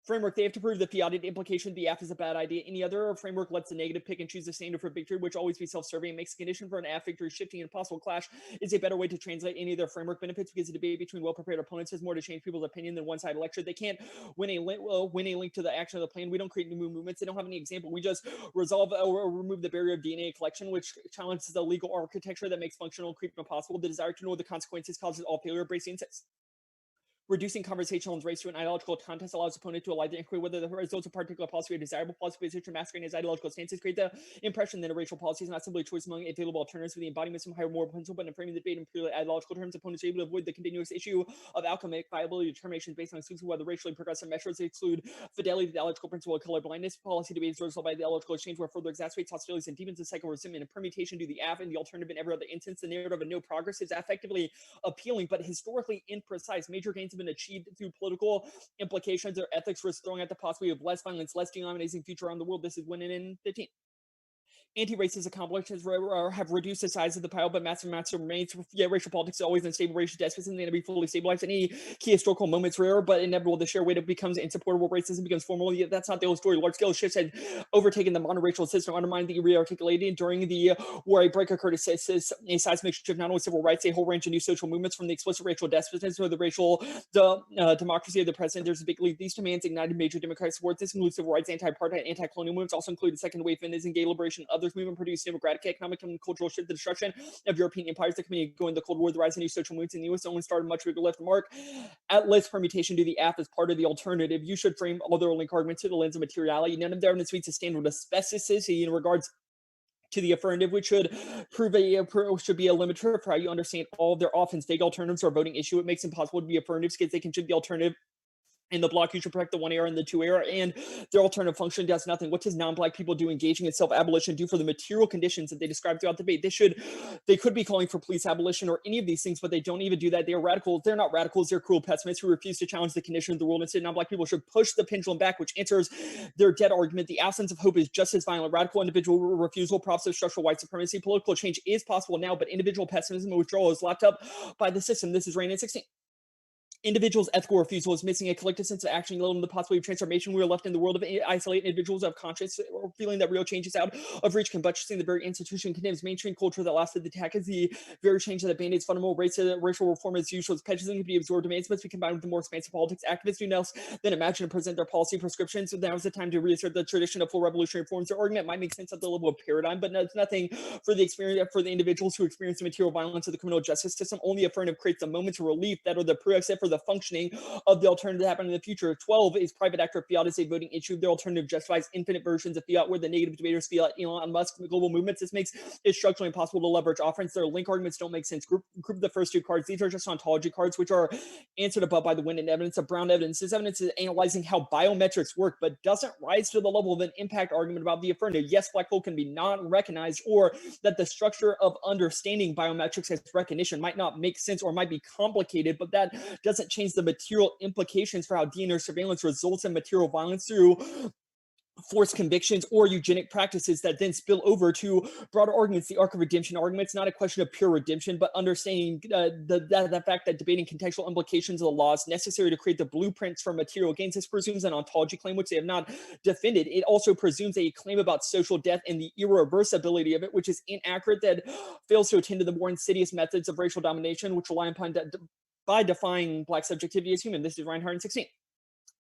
Framework, they have to prove that the audit implication of the AF is a bad idea. Any other framework lets the negative pick and choose the standard for victory, which always be self-serving and makes the condition for an AF victory shifting and possible clash is a better way to translate any of their framework benefits because the debate between well-prepared opponents has more to change people's opinion than one-sided lecture. They can't win a link to the action of the plan. We don't create new movements. They don't have any example. We just resolve or remove the barrier of DNA collection, which challenges the legal architecture that makes functional creep impossible. The desire to know the consequences causes all failure. Bracing says. Reducing conversational race to an ideological contest allows opponent to ally the inquiry whether the results of particular policy are desirable. Policy position masquerading as ideological stances create the impression that a racial policy is not simply a choice among available alternatives with the embodiment of some higher moral principle, but in framing the debate in purely ideological terms, opponents are able to avoid the continuous issue of outcome viability determinations based on exclusively whether racially progressive measures exclude fidelity to the ideological principle of color blindness. Policy debates are resolved by the ideological exchange where further exacerbates hostilities and deepens the cycle of resentment and permutation to the AF and the alternative in every other instance. The narrative of no progress is effectively appealing, but historically imprecise. Major gains have been achieved through political implications or ethics risk throwing at the possibility of less violence, less dehumanizing future around the world. This is winning in 15. Anti-racist accomplishments have reduced the size of the pile, but massive amounts remains. Yet racial politics is always unstable. Racial despotism is going to be fully stabilized. Any key historical moments rare, but inevitable. The sheer weight it becomes insupportable. Racism becomes formal. Yet that's not the whole story. Large-scale shifts had overtaken the monoracial system, undermining the rearticulating. During the war, a break occurred. A seismic shift, not only civil rights, a whole range of new social movements from the explicit racial despotism to the racial democracy of the president. There's a big leap. These demands ignited major democratic support. This includes civil rights, anti-apartheid, anti-colonial movements. Also included second wave feminism, gay liberation, others movement produced democratic, economic, and cultural shift, the destruction of European empires, the community going the Cold War, the rise of new social movements in the U.S. Only started much bigger left mark. At list permutation to the AF as part of the alternative. You should frame all their link arguments to the lens of materiality. None of their evidence meets a standard of specificity in regards to the affirmative, which should should be a limiter for how you understand all of their often vague alternatives or voting issue. It makes it impossible to be affirmatives because they can choose the alternative. In the block, you should protect the one error and the two error, and their alternative function does nothing. What does non-black people do engaging in self-abolition do for the material conditions that they describe throughout the debate? They could be calling for police abolition or any of these things, but they don't even do that. They are radicals. They're not radicals. They're cruel pessimists who refuse to challenge the conditions of the world. Instead, non-black people should push the pendulum back, which answers their dead argument. The absence of hope is just as violent. Radical individual refusal props of structural white supremacy. Political change is possible now, but individual pessimism and withdrawal is locked up by the system. This is Reign in 16. Individuals' ethical refusal is missing a collective sense of action, let alone the possibility of transformation. We are left in the world of isolated individuals of conscience or feeling that real change is out of reach, combusting the very institution condemns mainstream culture that lasted the attack is the very change that band-aids fundamental racial reform as usual. As prejudice can be absorbed, demands must be combined with the more expansive politics. Activists do nothing than imagine and present their policy prescriptions. So now is the time to reassert the tradition of full revolutionary reforms. Their argument might make sense at the level of paradigm, but it's nothing for the experience for the individuals who experience the material violence of the criminal justice system. Only affirmative creates the moments of relief that are the prerequisite for the functioning of the alternative to happen in the future. 12 is private actor fiat is a voting issue. The alternative justifies infinite versions of fiat where the negative debaters fiat Elon Musk global movements. This makes it structurally impossible to leverage offerings. Their link arguments don't make sense. Group the first two cards. These are just ontology cards, which are answered above by the wind and evidence of Brown evidence. This evidence is analyzing how biometrics work, but doesn't rise to the level of an impact argument about the affirmative. Yes, black hole can be non-recognized, or that the structure of understanding biometrics as recognition might not make sense or might be complicated, but that doesn't change the material implications for how DNA surveillance results in material violence through forced convictions or eugenic practices that then spill over to broader arguments. The arc of redemption argument is not a question of pure redemption, but understanding the fact that debating contextual implications of the laws necessary to create the blueprints for material gains. This presumes an ontology claim, which they have not defended. It also presumes a claim about social death and the irreversibility of it, which is inaccurate, that fails to attend to the more insidious methods of racial domination, which rely upon by defining Black subjectivity as human. This is Reinhardt in 16.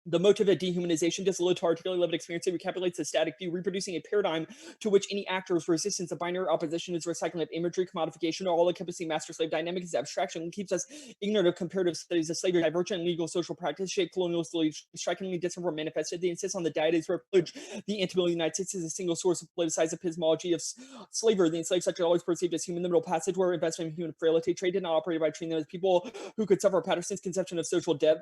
The motive of dehumanization, dissoluted to articulate lived experience, it recapitulates the static view, reproducing a paradigm to which any actor's resistance to binary opposition is recycling of imagery, commodification, or all-encompassing master-slave dynamic is abstraction, and keeps us ignorant of comparative studies of slavery, divergent legal social practice, shaped colonially, strikingly different from manifested. They insist on the deities privilege. The intimate United States is a single source of politicized epistemology of slavery. The enslaved sector always perceived as human. The middle passage where investment in human frailty, trade did not operate by treating them as people who could suffer. Patterson's conception of social death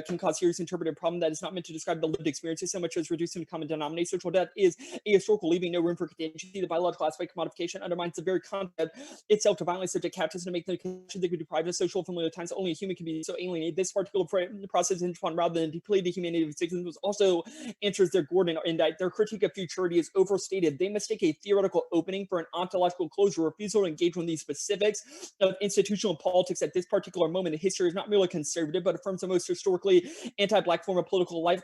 can cause serious interpretive problem that is not meant to describe the lived experiences so much as reduced to common denominator. Social death is ahistorical, leaving no room for contingency. The biological aspect of modification undermines the very concept itself to violently subject captives and to make them condition they could deprive of social familiar times. Only a human can be so alienated. This particular process hinged upon rather than deeply the humanity of citizens also answers their Gordon indictment. Their critique of futurity is overstated. They mistake a theoretical opening for an ontological closure. Refusal to engage with these specifics of institutional politics at this particular moment in history is not merely conservative, but affirms the most historically anti-Black form of political life.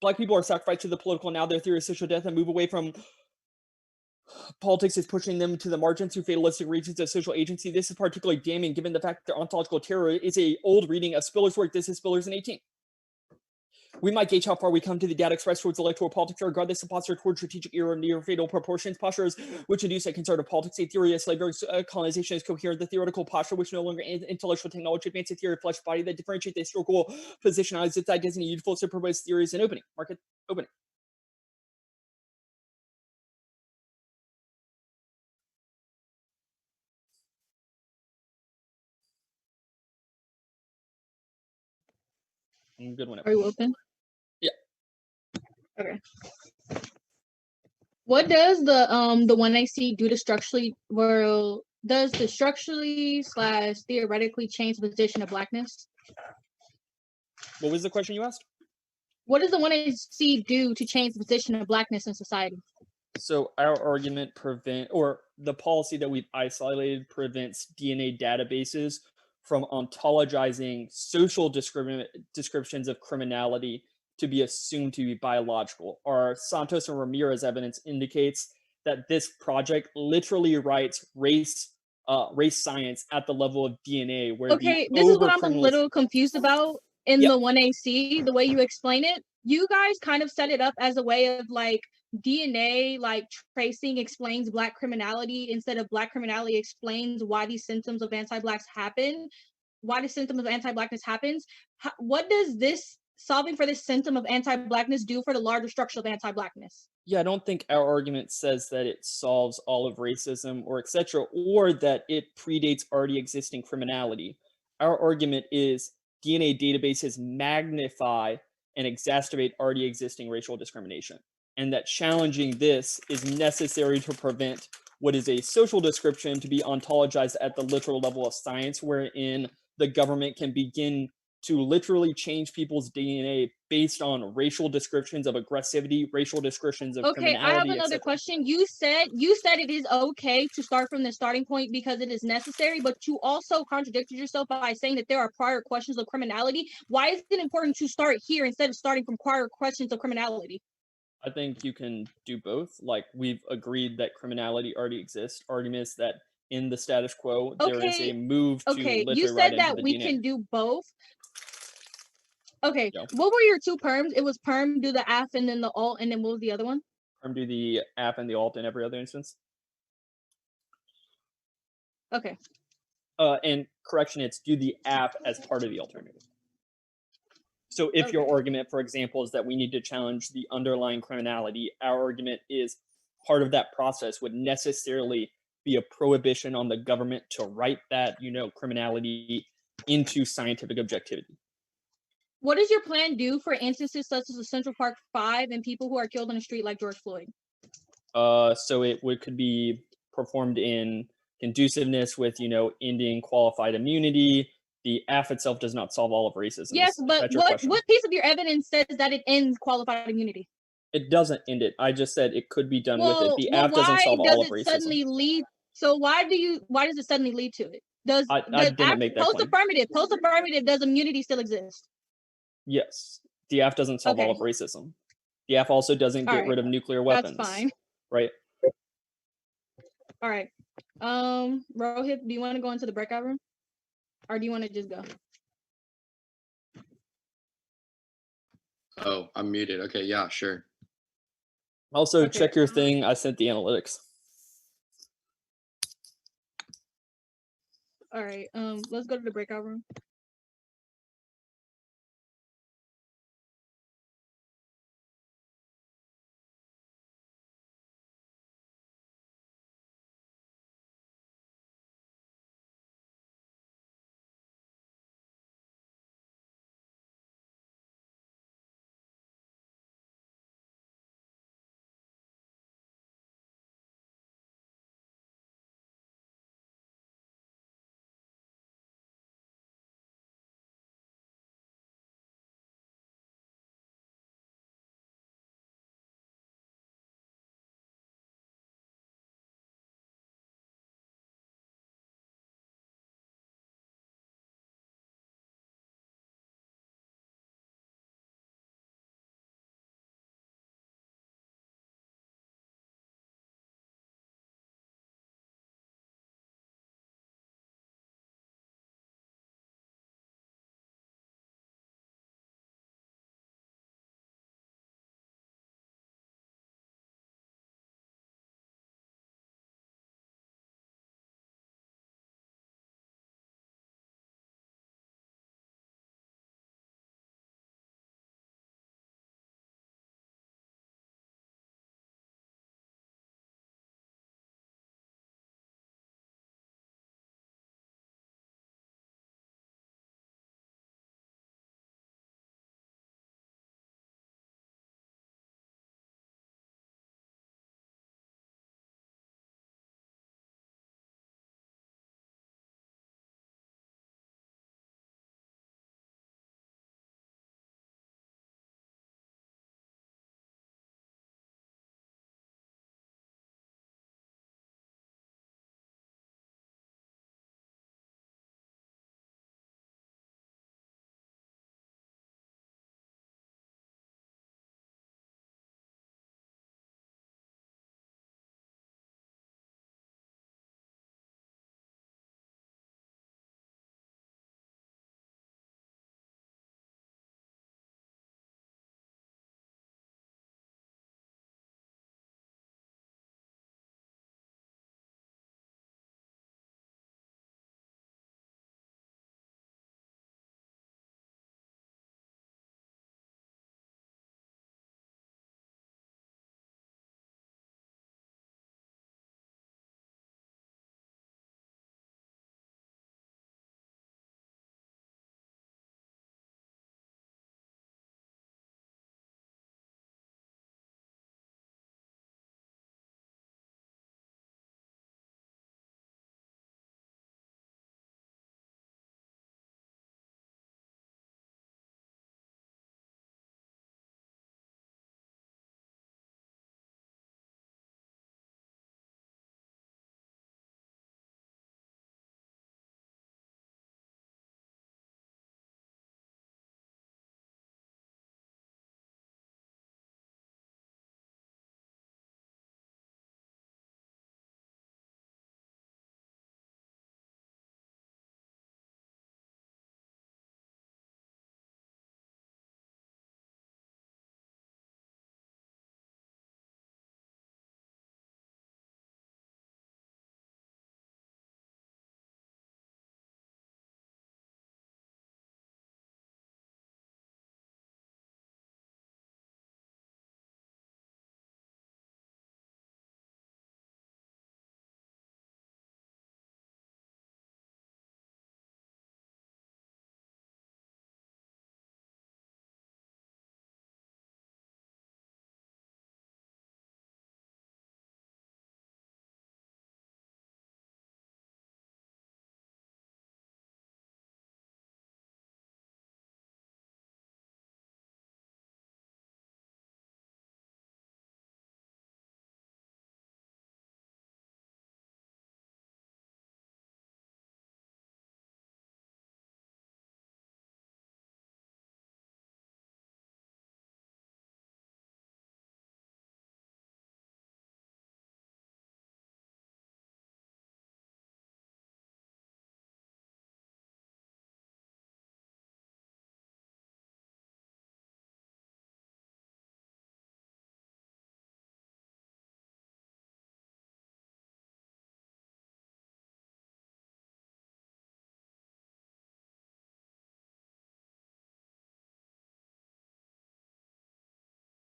Black people are sacrificed to the political now. Their theory of social death and move away from politics is pushing them to the margins through fatalistic regions of social agency. This is particularly damning given the fact that their ontological terror is a old reading of Spiller's work. This is Spiller's in 18. We might gauge how far we come to the data expressed towards electoral politics, or regard this as a posture towards strategic error near fatal proportions. Postures which induce a conservative politics. A theory of slavery colonization is coherent. The theoretical posture, which no longer intellectual technology advance a theory of flesh body that differentiates the historical position as its identity useful to propose theories and opening. Market opening. Good one. Are you open? Yeah. Okay. What does the 1AC do to structurally does the structurally / theoretically change the position of Blackness? What was the question you asked? What does the 1AC do to change the position of Blackness in society? So our argument the policy that we've isolated prevents DNA databases from ontologizing social descriptions of criminality to be assumed to be biological. Our Santos and Ramirez evidence indicates that this project literally writes race science at the level of DNA. Where okay, this is what I'm a little confused about in the 1AC, the way you explain it. You guys kind of set it up as a way of like DNA, like tracing explains Black criminality instead of Black criminality explains why these symptoms of anti-Blacks happen, why the symptom of anti-Blackness happens. What does this solving for this symptom of anti-Blackness do for the larger structure of anti-Blackness? Yeah, I don't think our argument says that it solves all of racism or etc., or that it predates already existing criminality. Our argument is DNA databases magnify and exacerbate already existing racial discrimination, and that challenging this is necessary to prevent what is a social description to be ontologized at the literal level of science, wherein the government can begin to literally change people's DNA based on racial descriptions of aggressivity, racial descriptions of criminality. Okay, I have another question. You said it is okay to start from the starting point because it is necessary, but you also contradicted yourself by saying that there are prior questions of criminality. Why is it important to start here instead of starting from prior questions of criminality? I think you can do both. Like, we've agreed that criminality already exists. Argument is that in the status quo, there is a move to literally you said right that into the we DNA. can do both. Okay, Yeah. what were your two perms? It was perm, do the aff, and then the alt, and then what was the other one? Perm do the app and the alt in every other instance. Okay. And correction, it's do the app as part of the alternative. So if your argument, for example, is that we need to challenge the underlying criminality, our argument is part of that process would necessarily be a prohibition on the government to write that, criminality into scientific objectivity. What does your plan do for instances such as the Central Park 5 and people who are killed in the street like George Floyd? So it could be performed in conduciveness with, ending qualified immunity, The AF itself does not solve all of racism. Yes, but That's your what question. piece of your evidence says that it ends qualified immunity? It doesn't end it. I just said it could be done with it. The Well, AF doesn't why solve does all of it racism. suddenly lead? So why does it suddenly lead to it? Does I didn't make that claim. post affirmative does immunity still exist? Yes, the AF doesn't solve all of Okay. racism. The AF also doesn't get Alright, rid of nuclear That's weapons. fine. Right? All right. Rohit, do you want to go into the breakout room, or do you want to just go? Oh, I'm muted. Okay, yeah, sure. Also, Okay. check your thing. I sent the analytics. All right. Let's go to the breakout room.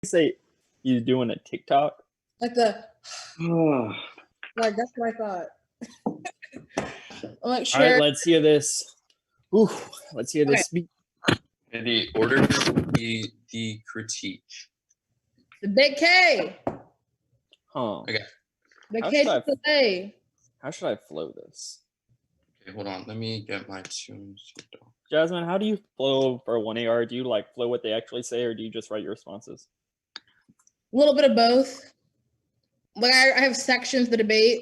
say he's doing a TikTok. Like like that's what I thought. I'm like, All sure. right, let's hear this. Ooh, let's hear this. And the order would be the critique. The big K. Huh. Okay. The How K should I- to the A. How should I flow this? Okay, hold on. Let me get my tunes. Jasmine, how do you flow for 1AR? Do you like flow what they actually say, or do you just write your responses? A little bit of both. Like I have sections of the debate.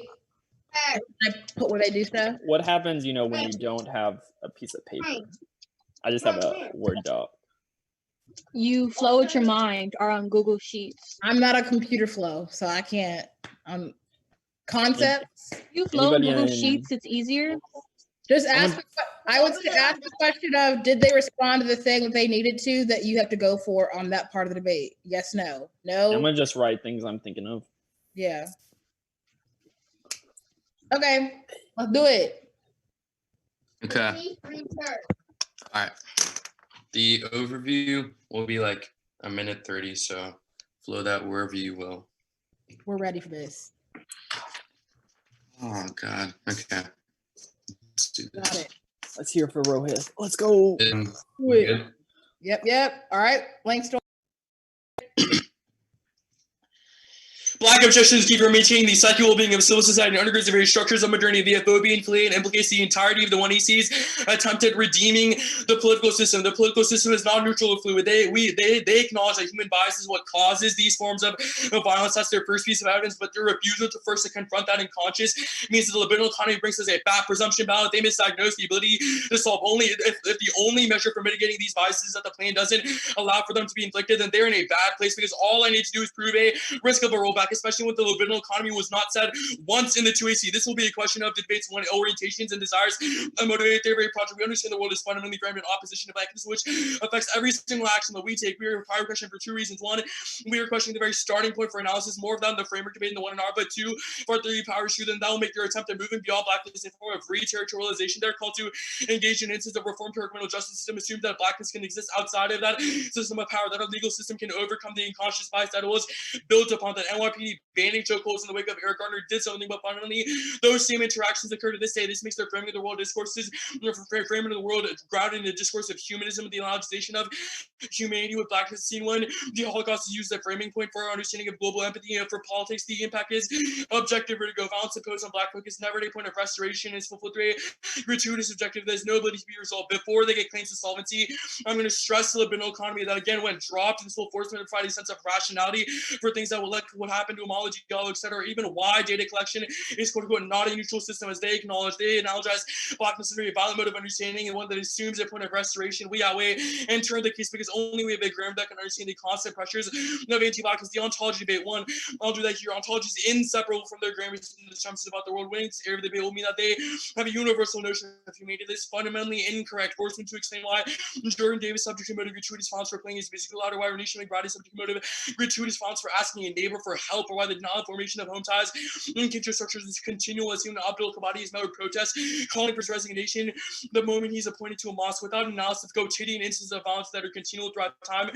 I put where they do stuff. What happens, when you don't have a piece of paper? I just have a Word doc. You flow with your mind or on Google Sheets. I'm not a computer flow, so I can't. Concepts. You flow in Anybody Google in- Sheets, it's easier. Just ask. I would ask the question of: did they respond to the thing that they needed to that you have to go for on that part of the debate? Yes, no, no. I'm gonna just write things I'm thinking of. Yeah. Okay, let's do it. Okay. All right. The overview will be like a minute 30, so flow that wherever you will. We're ready for this. Oh God. Okay. Let's do this. Got it. Let's hear it for Rohit. Let's go. Wait. Good. Yep. All right. Blank story. Black objection is key for maintaining the psychical being of civil society and undergirds the very structures of modernity via phobia and flee and implicates the entirety of the 1AC's attempt at redeeming the political system. The political system is not neutral or fluid. They acknowledge that human bias is what causes these forms of violence. That's their first piece of evidence, but their refusal to first confront that unconscious means that the libidinal economy brings us a bad presumption ballot. They misdiagnose the ability to solve only if the only measure for mitigating these biases is that the plan doesn't allow for them to be inflicted, then they're in a bad place because all I need to do is prove a risk of a rollback, especially when the libidinal economy was not said once in the 2AC. This will be a question of debates on orientations and desires and motivate their very project. We understand the world is fundamentally framed in opposition to blackness, which affects every single action that we take. We are required question for two reasons. One, we are questioning the very starting point for analysis, more of that in the framework debate in the 1R, but two, for 3 power shoe, then that will make your attempt at moving beyond blackness in form of re-territorialization. They're called to engage in instances of reform to our criminal justice system, assume that blackness can exist outside of that system of power, that our legal system can overcome the unconscious bias that it was built upon, that NYPD banning chokeholds in the wake of Eric Garner did something, but finally those same interactions occur to this day. This makes their framing of the world discourses, framing of the world grounded in the discourse of humanism, the analogization of humanity with blackness. Scene one, the Holocaust is used as a framing point for our understanding of global empathy, and for politics, the impact is objective vertigo. Violence imposed on black folk is never a point of restoration. It's fulfilled through a gratuitous objective that has no ability to be resolved before they get claims to solvency. I'm going to stress the libidinal economy that again, when dropped in full force, to provide a sense of rationality for things that will like what happened to homology, etc. Even why data collection is quote unquote not a neutral system, as they acknowledge, they analogize blackness as a very violent mode of understanding and one that assumes a point of restoration. We outweigh and turn the case because only we have a grammar that can understand the constant pressures of anti-blackness. The ontology debate one, I'll do that here. Ontology is inseparable from their grammar in the terms about the world. Winning this area of the debate will mean that they have a universal notion of humanity that is fundamentally incorrect. Force me to explain why Jordan Davis subject to motive gratuitous fonts for playing his musical louder, why Renisha McBride is subject to motive gratuitous fonts for asking a neighbor for help, or why the denial formation of home ties and kinship structures is continual, as even Abdul Kabadi is met with protests calling for his resignation the moment he's appointed to a mosque without an analysis of quotidian instances of violence that are continual throughout time,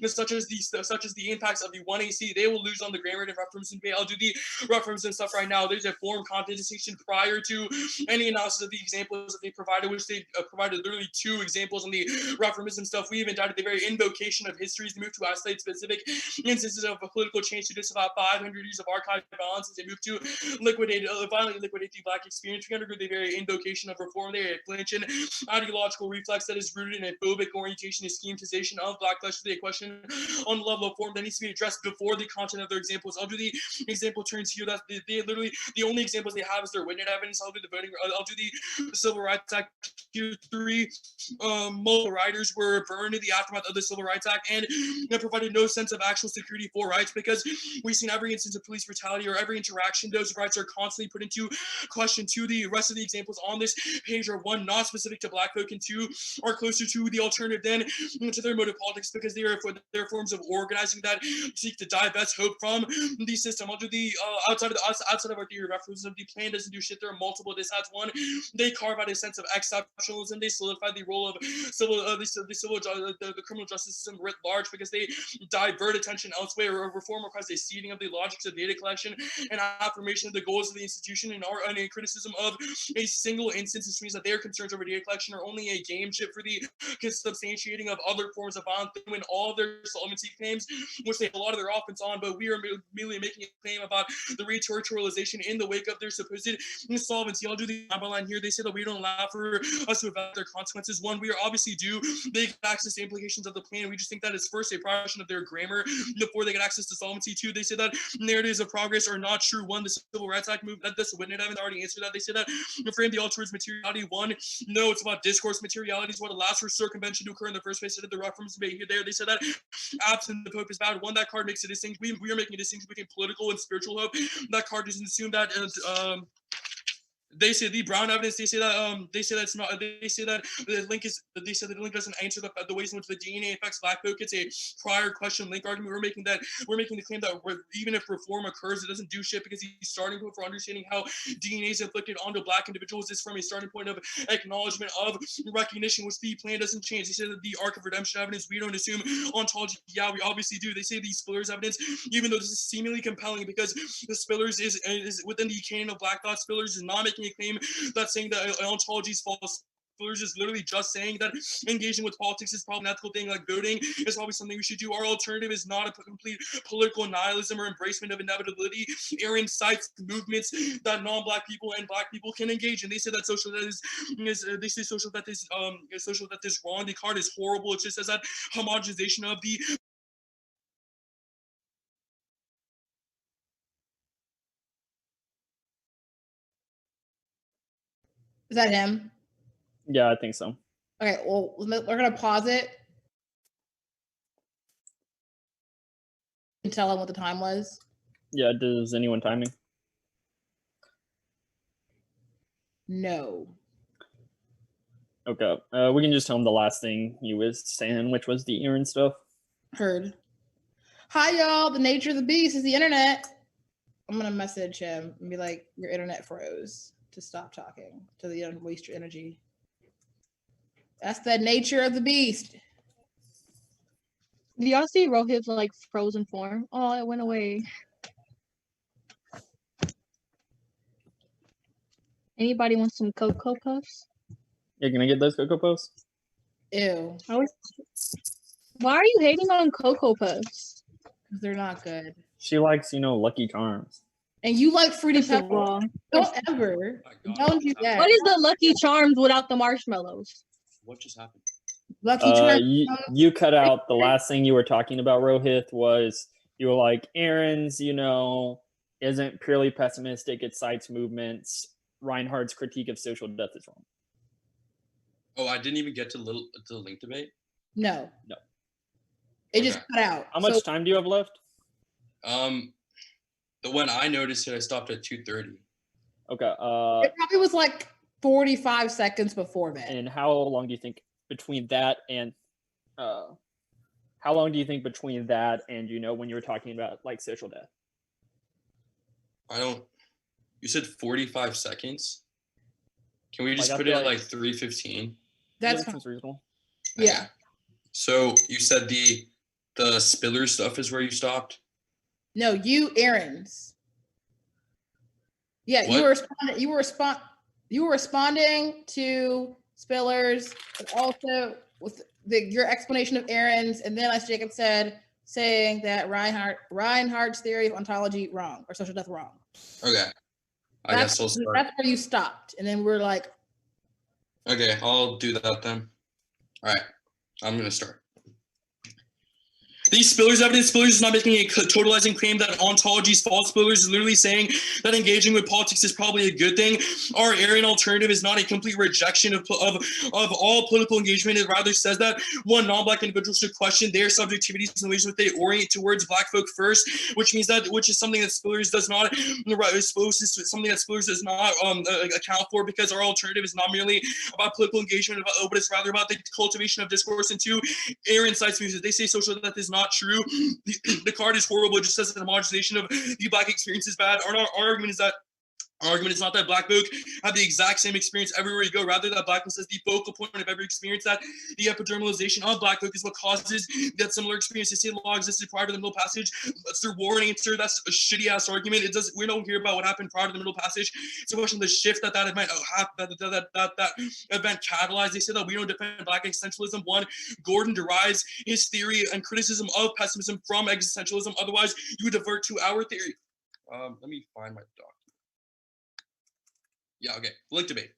such as the impacts of the 1AC. They will lose on the grammar and reference debate. I'll do the reference and stuff right now. There's a form content distinction prior to any analysis of the examples that they provided, which they provided literally 2 examples on the reformism stuff. We even doubted the very invocation of histories to move to isolate specific instances of a political change to disavow 500 years of archived violence as they move to violently liquidate the black experience. We undergo the very invocation of reform. They are a flinch and ideological reflex that is rooted in a phobic orientation and schematization of black flesh. A question on the level of form that needs to be addressed before the content of their examples. I'll do the example turns here. That they literally the only examples they have is their witness evidence. I'll do the voting. I'll do the Civil Rights Act. 3 multiple riders were burned in the aftermath of the Civil Rights Act, and that provided no sense of actual security for rights, because we've seen every instance of police brutality or every interaction, those rights are constantly put into question. Two, the rest of the examples on this page are one, not specific to Black folk, and two, are closer to the alternative than to their mode of politics, because they are forms of organizing that seek to divest hope from the system. I'll do the outside of our theory of reference. The plan doesn't do shit. There are multiple dissads. One, they carve out a sense of exceptionalism. They solidify the role of the criminal justice system writ large, because they divert attention elsewhere. Reform requires a ceding of the logics of data collection and affirmation of the goals of the institution, and a criticism of a single instance, which means that their concerns over data collection are only a game chip for the substantiating of other forms of violence when all their solvency claims, which they have a lot of their offense on, but we are merely making a claim about the reterritorialization in the wake of their supposed insolvency. I'll do the line here. They say that we don't allow for us to evaluate their consequences. One, we are obviously due. They get access to implications of the plan. We just think that it's first a progression of their grammar before they get access to solvency. Two, they say that narratives of progress are not true. One, the Civil Rights Act movement, this witness haven't already answered that. They say that frame the all towards materiality. One, no, it's about discourse. Materiality is what allows for circumvention to occur in the first place. They did the reference made here there. They said that absent the hope is bad. One, that card makes a distinction. We are making a distinction between political and spiritual hope. That card doesn't assume that they say the Brown evidence. They say that it's not. They say that the link is. They said that the link doesn't answer the ways in which the DNA affects Black folk. It's a prior question link argument. We're making the claim that even if reform occurs, it doesn't do shit, because the starting point for understanding how DNA is inflicted onto Black individuals is from a starting point of acknowledgement of recognition, which the plan doesn't change. They say that the arc of redemption evidence, we don't assume ontology. Yeah, we obviously do. They say the Spillers evidence, even though this is seemingly compelling, because the Spillers is within the canon of Black thought. Spillers is not making a claim that's saying that ontology is false. Spillers is literally just saying that engaging with politics is probably an ethical thing, like voting is probably something we should do. Our alternative is not a complete political nihilism or embracement of inevitability. Aaron cites movements that non-Black people and Black people can engage in. They say that social death is social death is wrong. The card is horrible. It just says that homogenization of the Is that him? Yeah, I think so. Okay, well, we're going to pause it and tell him what the time was. Yeah, does anyone time me? No. Okay, we can just tell him the last thing he was saying, which was the Aaron stuff. Heard. Hi, y'all. The nature of the beast is the internet. I'm going to message him and be like, your internet froze, to stop talking, so that you don't waste your energy. That's the nature of the beast. Do y'all see Rohit's like frozen form? Oh, it went away. Anybody want some Cocoa Puffs? Yeah, can I get those Cocoa Puffs? Ew. Why are you hating on Cocoa Puffs? Because they're not good. She likes, Lucky Charms. And you like Fruity This is Pebbles. wrong. Don't ever. Don't do that. What is the Lucky Charms without the marshmallows? What just happened? Lucky Charms. You cut out the last thing you were talking about, Rohit, was you were like, Aaron's, isn't purely pessimistic. It cites movements. Reinhardt's critique of social death is wrong. Oh, I didn't even get to the link debate? No. No. It just cut out. How much time do you have left? The one I noticed I stopped at 2:30. Okay. It probably was like 45 seconds before that. And how long do you think between that and when you were talking about like social death? You said 45 seconds? Can we just I put feel it at like 3:15? That's that sounds reasonable. Yeah. So you said the Spiller stuff is where you stopped? No, Aaron's. Yeah, What? you were responding to Spillers, but also with your explanation of Aaron's, and then, as Jacob said, saying that Reinhardt's theory of ontology wrong, or social death wrong. Okay. I guess I'll start. That's where you stopped, and then we're like, Okay, I'll do that then. All right, I'm going to start. These Spiller's evidence, Spiller's is not making a totalizing claim that ontology is false. Spiller's is literally saying that engaging with politics is probably a good thing. Our Aryan alternative is not a complete rejection of all political engagement. It rather says that one, non-Black individuals should question their subjectivities and the ways that they orient towards Black folk first, which is something that Spiller's does not account for, because our alternative is not merely about political engagement, but it's rather about the cultivation of discourse. And two, Aaron cites music. They say social death is not true. The card is horrible. It just says that the homogenization of the Black experience is bad. Our argument is that our argument is not that Black folk have the exact same experience everywhere you go, rather that Blackness is the focal point of every experience, that the epidermalization of Black folk is what causes that similar experience. They say the law existed prior to the Middle Passage. That's their war and answer. That's a shitty ass argument. We don't hear about what happened prior to the Middle Passage. It's a question of the shift that event that event catalyzed. They say that we don't defend Black existentialism. One, Gordon derives his theory and criticism of pessimism from existentialism. Otherwise, you would divert to our theory. Let me find my doc. Yeah, okay. Link debate.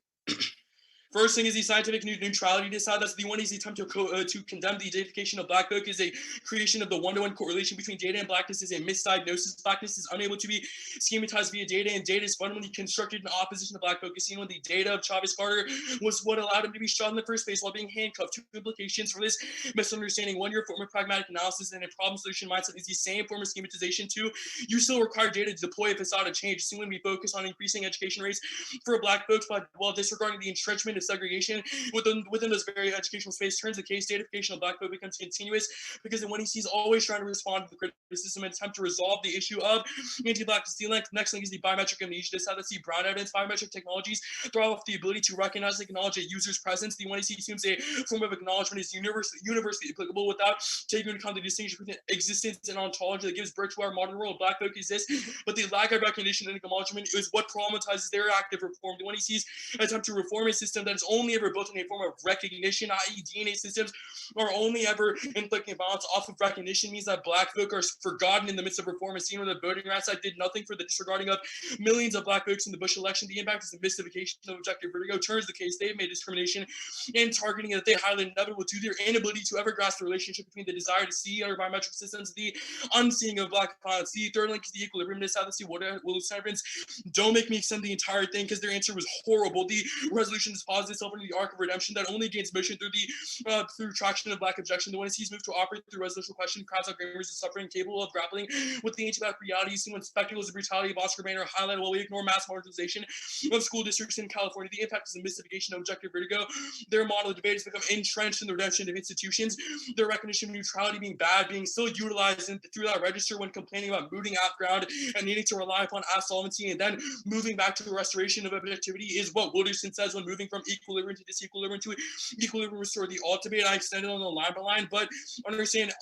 First thing is the scientific neutrality decide. That's the one easy attempt to condemn the deification of Black folk is a creation of the one-to-one correlation between data and Blackness is a misdiagnosis. Blackness is unable to be schematized via data, and data is fundamentally constructed in opposition to Black folk. Is seen when the data of Chavez Carter was what allowed him to be shot in the first place while being handcuffed. Two implications for this misunderstanding. One, your form of pragmatic analysis and a problem solution mindset is the same form of schematization. Two, you still require data to deploy a facade of change. Seen when we focus on increasing education rates for Black folks while disregarding the entrenchment of segregation within this very educational space turns the case. Deification of Black folk becomes continuous because when he sees always trying to respond to the criticism and attempt to resolve the issue of anti-Blackness. The next thing is the biometric amnesia. This is how to see brown evidence. Biometric technologies throw off the ability to recognize and acknowledge a user's presence. The one he assumes a form of acknowledgement is universally applicable without taking into account the distinction between existence and ontology that gives birth to our modern world. Black folk exist, but the lack of recognition and acknowledgement is what problematizes their active reform. The one he sees attempt to reform a system that is only ever built in a form of recognition, i.e. DNA systems are only ever inflicting violence off of recognition means that Black folk are forgotten in the midst of reform. A scene where the Voting Rights Act did nothing for the disregarding of millions of Black folks in the Bush election. The impact is the mystification of objective vertigo turns the case. They've made discrimination and targeting that they highly inevitable to their inability to ever grasp the relationship between the desire to see under biometric systems, the unseeing of Black violence. The third link is the equilibrium. This how to see what will servants don't make me extend the entire thing because their answer was horrible. The resolution disposits itself into the arc of redemption that only gains motion through traction of Black objection. The one sees moved to operate through resolution question, crowds out gamers is suffering, capable of grappling with the anti-Black reality, seen when spectacles of brutality of Oscar Mayer highlighted while we ignore mass marginalization of school districts in California. The impact is the mystification of objective vertigo. Their model of debate has become entrenched in the redemption of institutions. Their recognition of neutrality being bad, being still utilized through that register when complaining about moving off ground and needing to rely upon absolvency and then moving back to the restoration of objectivity is what Wilderson says when moving from equilibrium to disequilibrium to equilibrium restore the alt debate. I extended on the line by line, but understand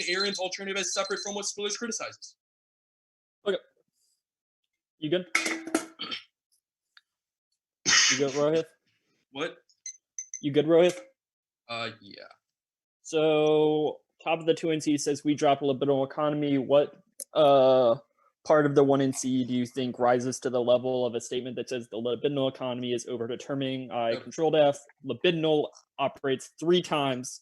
Aaron's alternative as separate from what Spillers criticizes. Okay. You good? You good, Rohit? What? You good, Rohit? Yeah. So top of the 2NC says we drop a libidinal economy. What part of the 1NC do you think rises to the level of a statement that says the libidinal economy is overdetermining? I controlled F. Libidinal operates 3 times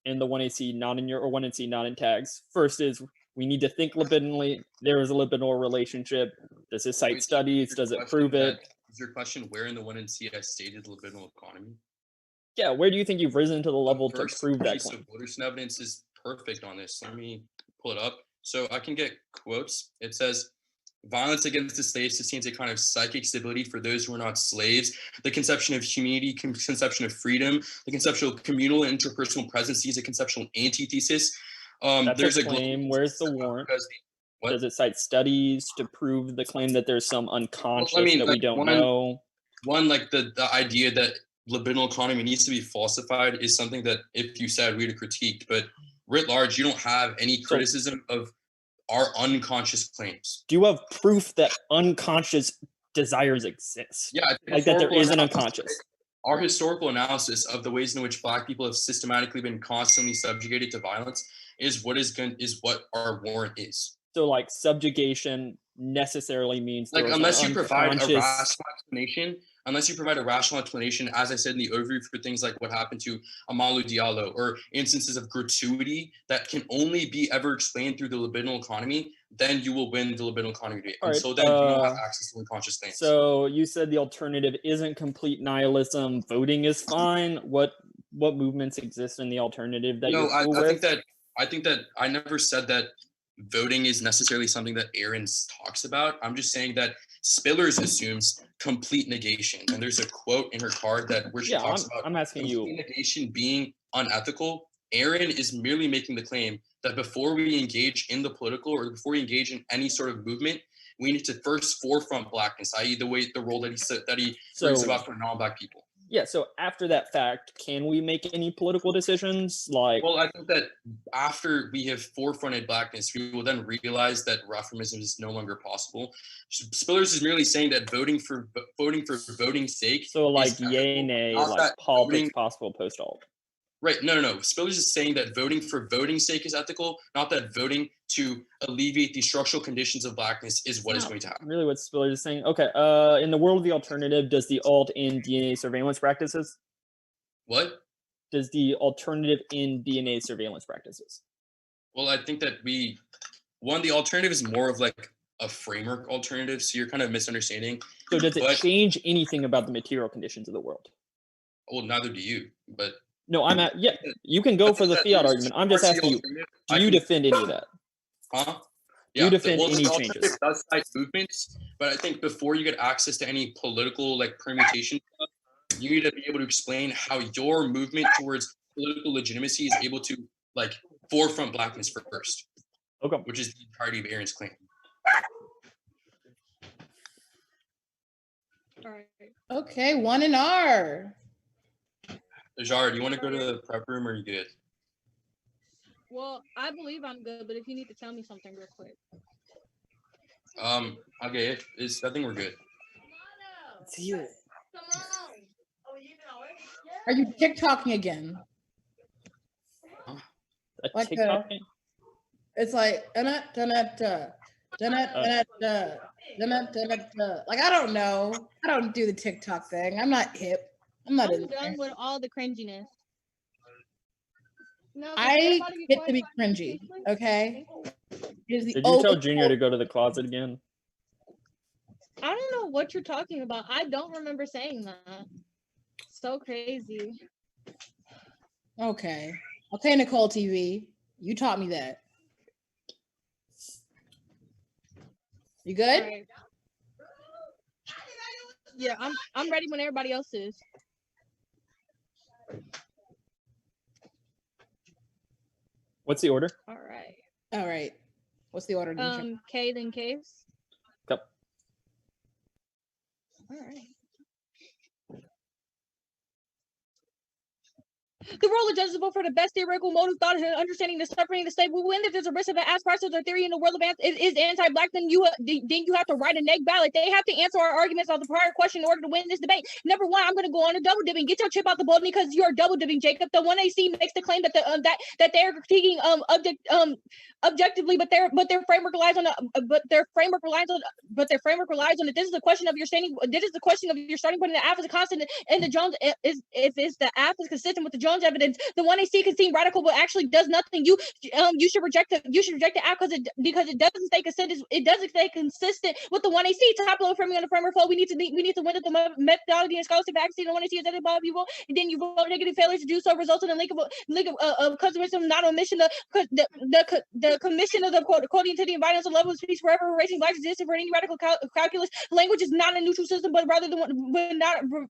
in the 1AC, not in your or 1NC, not in tags. First is we need to think libidinally. There is a libidinal relationship. Does it cite studies? Does it prove it? Is your question where in the 1NC I stated libidinal economy? Yeah, where do you think you've risen to the level to prove that claim? Wilderson evidence is perfect on this. Let me pull it up so I can get quotes. It says, violence against the slaves sustains a kind of psychic stability for those who are not slaves. The conception of humanity, conception of freedom, the conceptual communal and interpersonal presence is a conceptual antithesis. There's a claim. Where's the warrant? Does it cite studies to prove the claim that there's some unconscious that we don't know? One, like the idea that libidinal economy needs to be falsified is something that if you said we'd have critiqued, but writ large, you don't have any criticism of our unconscious claims. Do you have proof that unconscious desires exist? Yeah, like that there is an unconscious. Our historical analysis of the ways in which Black people have systematically been constantly subjugated to violence is what our warrant is. So like subjugation necessarily means like unless you provide a rational explanation unless you provide a rational explanation, as I said in the overview, for things like what happened to Amadou Diallo or instances of gratuity that can only be ever explained through the libidinal economy, then you will win the libidinal economy debate. All right, Until then, you don't have access to unconscious claims. So you said the alternative isn't complete nihilism. Voting is fine. What movements exist in the alternative that you're cool with? I think that I never said that voting is necessarily something that Aaron talks about. I'm just saying that Spillers assumes complete negation, and there's a quote in her card that where she talks about I'm asking complete you negation being unethical. Aaron is merely making the claim that before we engage in the political or before we engage in any sort of movement, we need to first forefront blackness, i.e., the role that he brings about for non-black people. Yeah. So after that fact, can we make any political decisions? Well, I think that after we have forefronted blackness, we will then realize that reformism is no longer possible. Spillers is merely saying that voting for voting's sake. So yay, nay, politics possible post-alt. Right. No. Spillers is saying that voting for voting's sake is ethical, not that voting to alleviate the structural conditions of blackness is what is going to happen. Really what Spillers is saying. Okay. In the world of the alternative, does the alt in DNA surveillance practices? What? Does the alternative in DNA surveillance practices? Well, I think that the alternative is more of like a framework alternative, so you're kind of misunderstanding. So does it change anything about the material conditions of the world? Well, neither do you, but... No, you can go for the fiat argument. I'm just asking you, do you defend any of that? Huh? Do you defend any changes? Does cite movements, but I think before you get access to any political permutation, you need to be able to explain how your movement towards political legitimacy is able to forefront blackness first. Okay. Which is the entirety of Aaron's claim. All right. Okay, 1 and R. Najar, do you want to go to the prep room or are you good? Well, I believe I'm good, but if you need to tell me something real quick. Okay, I think we're good. Let's hear it. Are you TikToking again? Huh? TikToking? It's like I don't know. I don't do the TikTok thing. I'm not hip. I'm done with all the cringiness. No, I get to be cringy. Okay. Did you tell Junior to go to the closet again? I don't know what you're talking about. I don't remember saying that. So crazy. Okay. Nicole TV. You taught me that. You good? Right. Yeah, I'm ready when everybody else is. What's the order? All right. What's the order? K then K's. Yep. All right. The role of judges vote for the best theoretical motive thought and understanding the suffering of the state. When there's a risk of an ass process or theory in the world of is anti-black, then you have to write a neg ballot. They have to answer our arguments on the prior question in order to win this debate. Number one, I'm going to go on a double dipping. Get your chip out the bowl because you are double dipping, Jacob. The 1AC makes the claim that that they're critiquing objectively, but their framework relies on it. This is a question of your standing. This is the question of your starting point in the app is a constant, and the Jones if the app is consistent with the Jones evidence, the 1AC can seem radical, but actually does nothing. You should reject the app because it doesn't stay consistent. It doesn't stay consistent with the 1AC. Top level framing on the framework flow. We need to win at the methodology and scholarship accuracy. The 1AC is edited by people, and then you vote negative failure to do so results in a link of consumerism, not omission. The commission of the according to the environmental level of speech forever erasing blacks existed for any radical calculus. Language is not a neutral system, but rather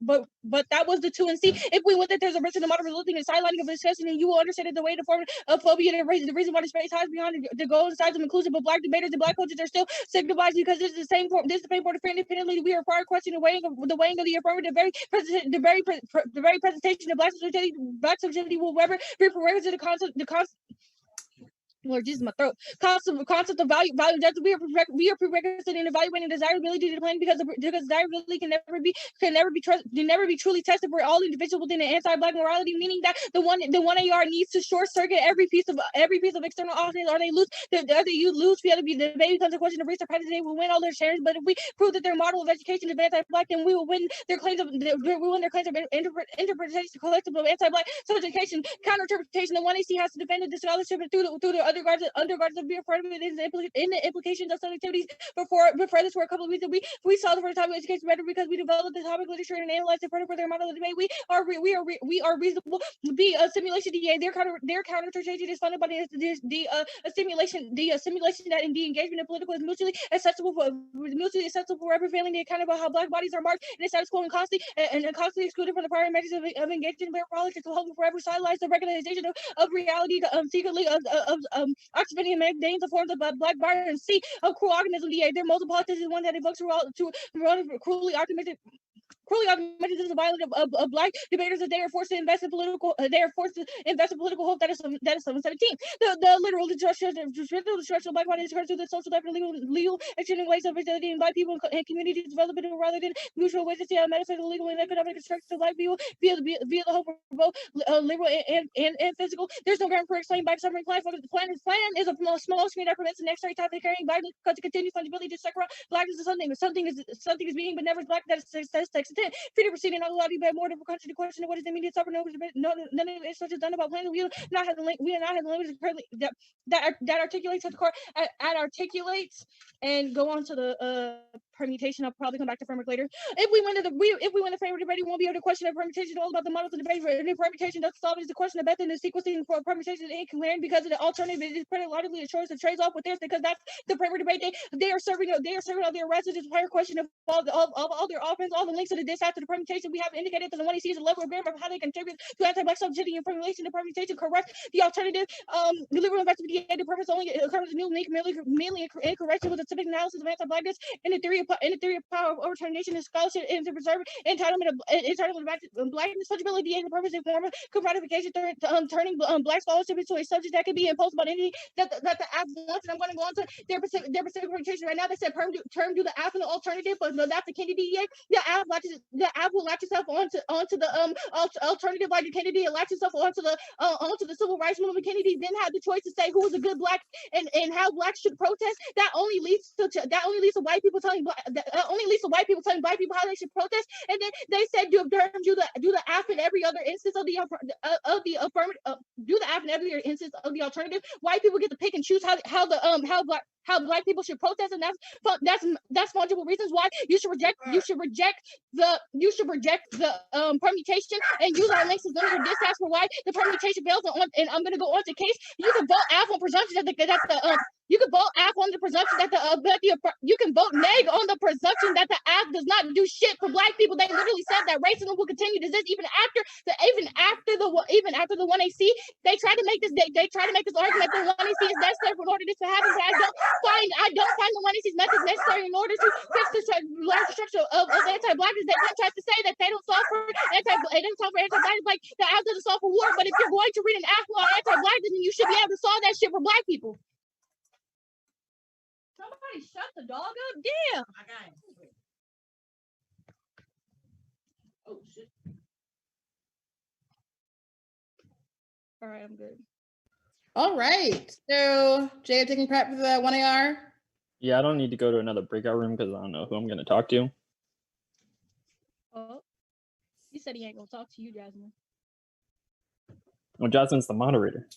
but that was the 2C. If we went that there's a risk in the model resulting in sidelining of discussion, and you will understand that the way to form of phobia and the reason why the space hides beyond the goal and size of inclusive of black debaters and black coaches are still signified because this is the same form. This is the same form of independently. We require questioning the weighing of the affirmative, the very presentation of black society will ever be prerequisite to Lord Jesus, my throat. Concept of value objective. We are prerequisite in evaluating desirability to the plan because desirability can never be truly tested for all individuals within an anti-black morality, meaning that the one AR needs to short circuit every piece of external options. Are they loose? Are they loose? The baby becomes a question of research. They will win all their shares, but if we prove that their model of education is anti-black, then we will win their claims of interpretation collective of anti-black education counter-interpretation. The 1AC has to defend the scholarship and through the undergrads of being part of it is in the implications of some activities. Before this, for a couple of weeks, we saw the first time education better because we developed the topic literature and analyzed it further for their model of debate. We are reasonable. B simulation DA. Their counter-interpretation is funded by the simulation that in the engagement in political is mutually accessible for revealing the account about how black bodies are marked in the status quo and constantly excluded from the prior measures of engagement in politics to hope forever sidelights the recognition of reality secretly of occupying and maintains the forms of black bias and C of cruel organism. Their multiple politics is one that evokes to cruelly augmented is a violence of black debaters that they are forced to invest in political hope that is 717. The literal destruction of black bodies occurs through the social life and legal extending ways of identity and black people and communities development rather than mutual ways to see how metaphysical, legal, and economic constructions of black people via the hope for both liberal and physical. There's no ground for explaining black suffering. Plan is a small screen that prevents the necessary time of carrying violence because it continues fungibility to sucker blackness is something is being but never is black. That is text 10. Freedom proceeding not allowed to be more than country to question of what is immediate suffering. None of it is such as done about plans. We do not have the language currently that articulates at the core articulates and go on to the permutation. I'll probably come back to framework later. If we win the framework debate, we won't be able to question the permutation. All about the models of debate. The permutation doesn't solve it is the question of method and the sequencing for permutation is incoherent because of the alternative is logically a choice that trades off with theirs because that's the framework debate. They are serving all their arrests. It's a prior question of all their offense, all the links to the diss after the permutation. We have indicated that the one he sees a level of grammar of how they contribute to anti-black subjectivity and formulation. The permutation corrects the alternative. The liberal investigative purpose only occurs in new link mainly in correction with a specific analysis of anti-blackness in the theory of power of overturning and scholarship and to preserve entitlement of blackness. Fungibility and the purpose of form of commodification, turning black scholarship into a subject that can be imposed upon anything that the app wants. And I'm going to go on to their specific permutation right now. They said term do the app and the alternative, but no, that's the Kennedy DA. The app will latch itself onto the alternative like the Kennedy. It latches itself onto the civil rights movement. Kennedy then had the choice to say who was a good black and how blacks should protest. That only leads to white people telling black people how they should protest. And then they said do the app in every other instance of the affirmative. Do the app in every instance of the alternative. White people get to pick and choose how black people should protest, and that's multiple reasons why you should reject the permutation and use our links as limits or dispatch for why the permutation fails. And I'm gonna go on to case. You can vote app on presumption you can vote app on the presumption you can vote neg on the presumption that the app does not do shit for black people. They literally said that racism will continue to exist even after the 1AC. They try to make this argument that 1AC is necessary in order this to happen. But I don't find the 1AC's method necessary in order to fix the large structure of anti-blackness. They try to say that they don't solve for anti-blackness, like the app doesn't solve for war. But if you're going to read an app on anti-blackness, then you should be able to solve that shit for black people. Somebody shut the dog up. Damn. I got it. Oh shit. All right, I'm good. All right. So, Jacob taking prep for the 1AR? Yeah, I don't need to go to another breakout room because I don't know who I'm going to talk to. Oh, he said he ain't going to talk to you, Jasmine. Well, Jasmine's the moderator.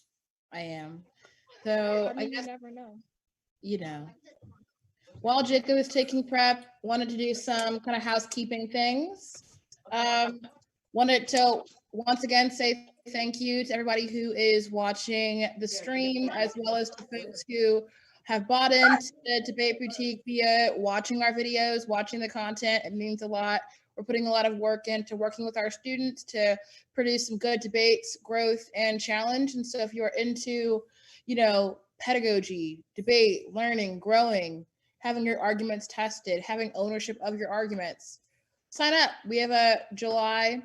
I am. So, I guess, you never know. You know. While Jacob is taking prep, wanted to do some kind of housekeeping things. Wanted to once again say thank you to everybody who is watching the stream, as well as to folks who have bought into the Debate Boutique via watching our videos, watching the content. It means a lot. We're putting a lot of work into working with our students to produce some good debates, growth, and challenge. And so if you're into, pedagogy, debate, learning, growing, having your arguments tested, having ownership of your arguments, sign up. We have a July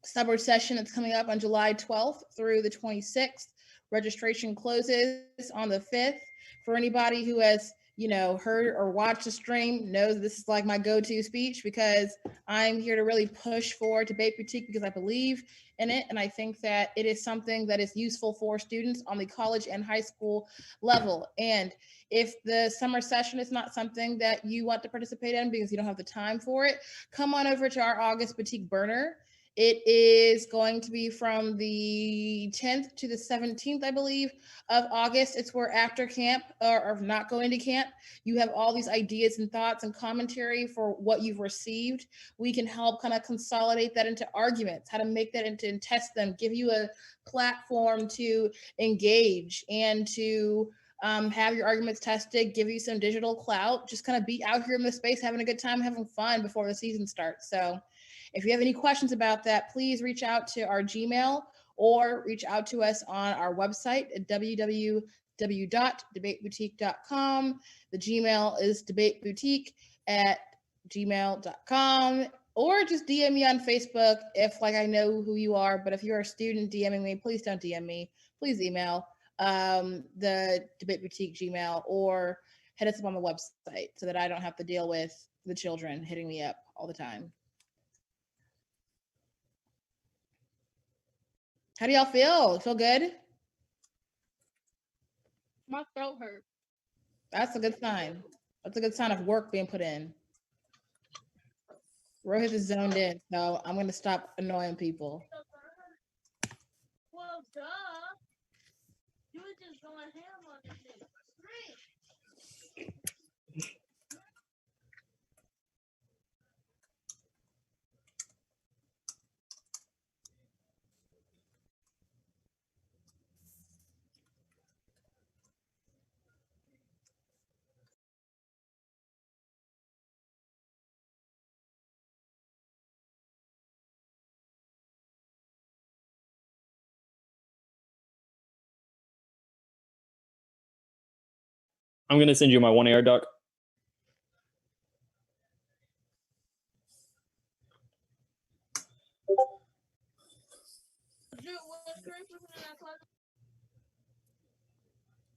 summer session that's coming up on July 12th through the 26th, Registration closes on the 5th. For anybody who has, heard or watched the stream, knows this is like my go-to speech, because I'm here to really push for Debate Boutique because I believe in it. And I think that it is something that is useful for students on the college and high school level. And if the summer session is not something that you want to participate in because you don't have the time for it, come on over to our August Boutique Burner. It is going to be from the 10th to the 17th, I believe, of August. It's where after camp or not going to camp, you have all these ideas and thoughts and commentary for what you've received. We can help kind of consolidate that into arguments, how to make that into and test them, give you a platform to engage and to have your arguments tested, give you some digital clout, just kind of be out here in the space, having a good time, having fun before the season starts. So if you have any questions about that, please reach out to our Gmail or reach out to us on our website at www.debateboutique.com. The Gmail is debateboutique@gmail.com, or just DM me on Facebook if I know who you are. But if you're a student DMing me, please don't DM me. Please email the Debate Boutique Gmail, or hit us up on the website so that I don't have to deal with the children hitting me up all the time. How do y'all feel? Feel good? My throat hurt. That's a good sign. That's a good sign of work being put in. Rohit is zoned in, so I'm going to stop annoying people. Well, duh. You were just going ham on this thing. I'm going to send you my 1AR doc.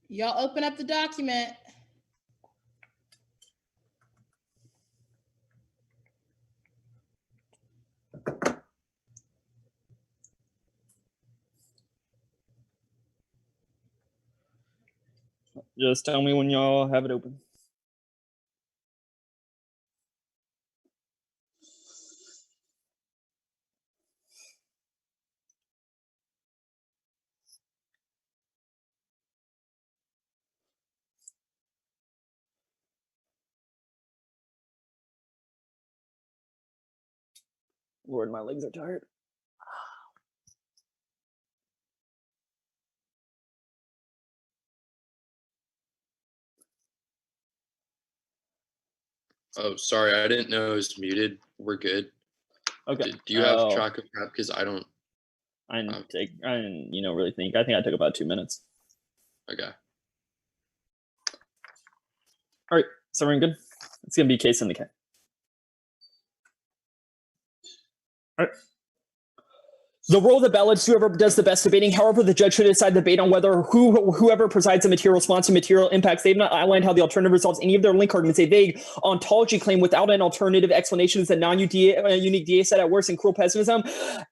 Y'all open up the document. Just tell me when y'all have it open. Lord, my legs are tired. Oh, sorry, I didn't know it was muted. We're good. Okay. Do you have track of that? Because I don't. I didn't, really think. I think I took about 2 minutes. Okay. All right, so we're good. It's gonna be case in the K. All right. The role of the ballot is whoever does the best debating. However, the judge should decide the debate on whether whoever presides the material response to material impacts. They have not outlined how the alternative resolves any of their link arguments. A vague ontology claim without an alternative explanation is a non-unique DA set at worst and cruel pessimism.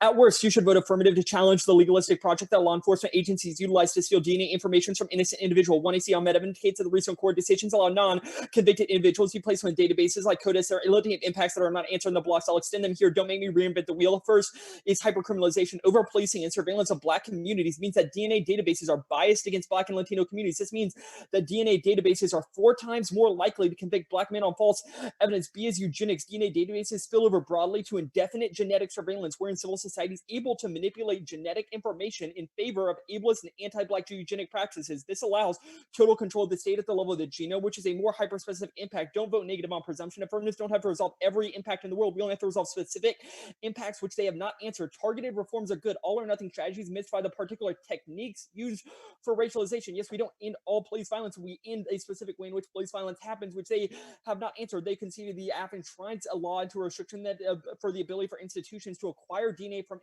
At worst, you should vote affirmative to challenge the legalistic project that law enforcement agencies utilize to steal DNA information from innocent individuals. 1AC on Affirmative indicates that the recent court decisions allow non-convicted individuals to be placed on databases like CODIS or looking at impacts that are not answered in the blocks. I'll extend them here. Don't make me reinvent the wheel. First is hypercriminalization. Over-policing and surveillance of Black communities means that DNA databases are biased against Black and Latino communities. This means that DNA databases are 4 times more likely to convict Black men on false evidence. B is eugenics. DNA databases spill over broadly to indefinite genetic surveillance, wherein civil society is able to manipulate genetic information in favor of ableist and anti-Black eugenic practices. This allows total control of the state at the level of the genome, which is a more hyper-specific impact. Don't vote negative on presumption. Affirmatives don't have to resolve every impact in the world. We only have to resolve specific impacts which they have not answered. Targeted reforms are good. All or nothing strategies missed by the particular techniques used for racialization. Yes, we don't end all police violence. We end a specific way in which police violence happens, which they have not answered. They conceded the app enshrines a law into a restriction that for the ability for institutions to acquire DNA from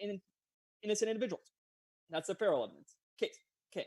innocent individuals. That's the feral evidence case. Okay.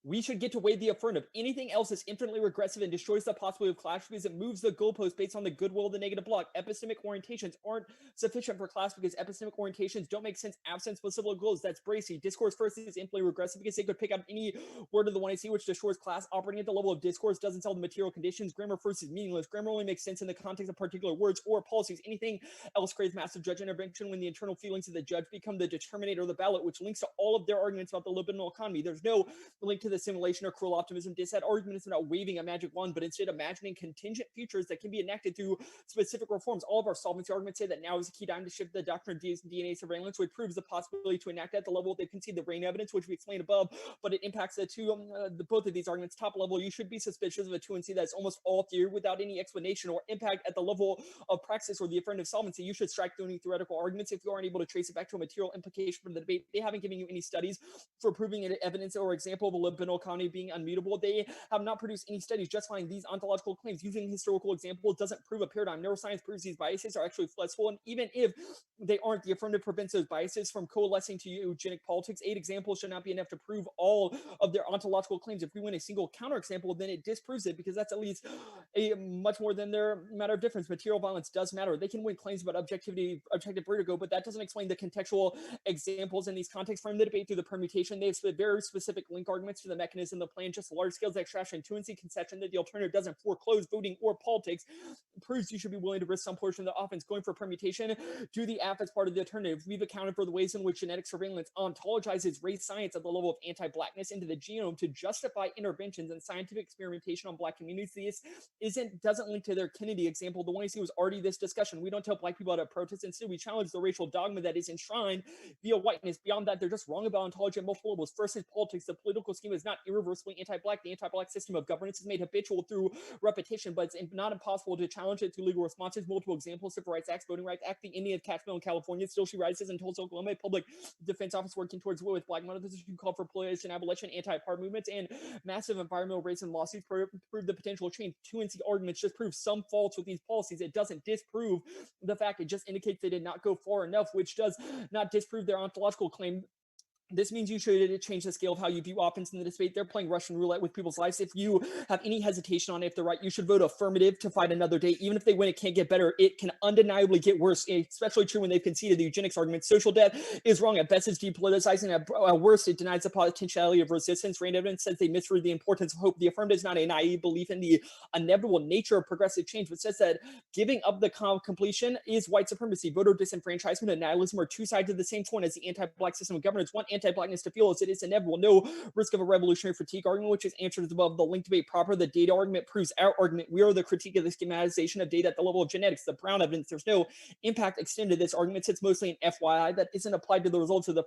we should get to weigh the affirmative. Anything else is infinitely regressive and destroys the possibility of clash because it moves the goalpost based on the goodwill of the negative block. Epistemic orientations aren't sufficient for class because epistemic orientations don't make sense absent specific goals. That's Bracy. Discourse first is infinitely regressive because they could pick up any word of the 1AC which destroys class. Operating at the level of discourse doesn't tell the material conditions. Grammar first is meaningless. Grammar only makes sense in the context of particular words or policies. Anything else creates massive judge intervention when the internal feelings of the judge become the determinator of the ballot, which links to all of their arguments about the libidinal economy. There's no link to the simulation or cruel optimism. That argument is not waving a magic wand, but instead imagining contingent futures that can be enacted through specific reforms. All of our solvency arguments say that now is a key time to shift the doctrine of DNA surveillance, which proves the possibility to enact at the level they concede the brain evidence, which we explained above, but it impacts the both of these arguments. Top level, you should be suspicious of a 2NC that's almost all theory without any explanation or impact at the level of praxis or the affirmative solvency. You should strike through any theoretical arguments if you aren't able to trace it back to a material implication from the debate. They haven't given you any studies for proving an evidence or example of a libidinal economy being unmutable. They have not produced any studies justifying these ontological claims. Using historical example doesn't prove a paradigm. Neuroscience proves these biases are actually flexible, and even if they aren't, the affirmative prevents those biases from coalescing to eugenic politics. 8 examples should not be enough to prove all of their ontological claims. If we win a single counterexample, then it disproves it because that's at least a much more than their matter of difference. Material violence does matter. They can win claims about objective vertigo, but that doesn't explain the contextual examples in these contexts. Frame the debate through the permutation. They have very specific link arguments to the mechanism of the plan. Just large scale extraction, 2NC conception that the alternative doesn't foreclose voting or politics proves you should be willing to risk some portion of the offense. Going for permutation, do the app as part of the alternative. We've accounted for the ways in which genetic surveillance ontologizes race science at the level of anti-blackness into the genome to justify interventions and scientific experimentation on black communities. This doesn't link to their Kennedy example. The one you see was already this discussion. We don't tell black people how to protest. Instead, we challenge the racial dogma that is enshrined via whiteness. Beyond that, they're just wrong about ontology at multiple levels. First is politics. The political scheme is not irreversibly anti-black. The anti-black system of governance is made habitual through repetition, but it's not impossible to challenge it through legal responses. Multiple examples: Civil Rights Act, Voting Rights Act, the Indian catch bill in California. Still, she rises and told Oklahoma public defense office working towards with black mothers who call for police and abolition, anti-apartheid movements, and massive environmental race and lawsuits prove the potential change. 2NC arguments just prove some faults with these policies. It doesn't disprove the fact. It just indicates they did not go far enough, which does not disprove their ontological claim. This means you should change the scale of how you view offense in the debate. They're playing Russian roulette with people's lives. If you have any hesitation on if they're right, you should vote affirmative to fight another day. Even if they win, it can't get better. It can undeniably get worse, especially true when they've conceded the eugenics argument. Social death is wrong. At best, it's depoliticizing. At worst, it denies the potentiality of resistance. Rain evidence says they misread the importance of hope. The affirmative is not a naive belief in the inevitable nature of progressive change, but says that giving up the completion is white supremacy. Voter disenfranchisement and nihilism are two sides of the same coin as the anti-black system of governance. One anti-blackness to feel as it is inevitable. No risk of a revolutionary fatigue argument, which is answered above. The link debate proper. The data argument proves our argument. We are the critique of the schematization of data at the level of genetics. The Brown evidence, there's no impact extended. This argument sits mostly in FYI that isn't applied to the results of the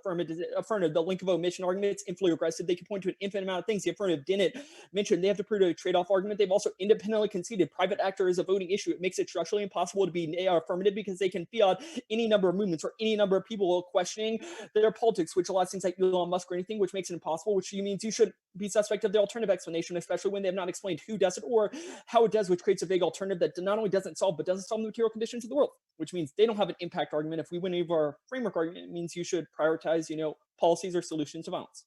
affirmative. The link of omission argument, it's infinitely aggressive. They can point to an infinite amount of things the affirmative didn't mention. They have to prove a trade-off argument. They've also independently conceded private actor is a voting issue. It makes it structurally impossible to be affirmative because they can field any number of movements or any number of people questioning their politics, which allows things like Elon Musk or anything, which makes it impossible, which means you should be suspect of the alternative explanation, especially when they have not explained who does it or how it does, which creates a vague alternative that not only doesn't solve, but doesn't solve the material conditions of the world, which means they don't have an impact argument. If we win any of our framework argument, it means you should prioritize, policies or solutions to violence.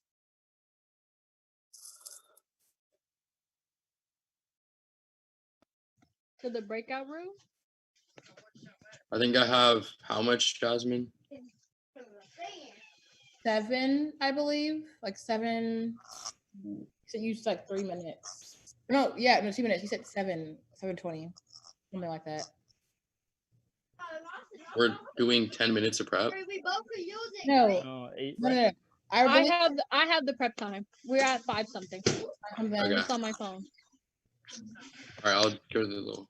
To the breakout room? I think I have how much, Jasmine? 7, I believe. Like 7. So you used like 3 minutes. No, 2 minutes. You said 7:20, something like that. We're doing 10 minutes of prep. No, 8. no. I have the prep time. We're at 5 something. Okay. It's on my phone. All right, I'll go to the little.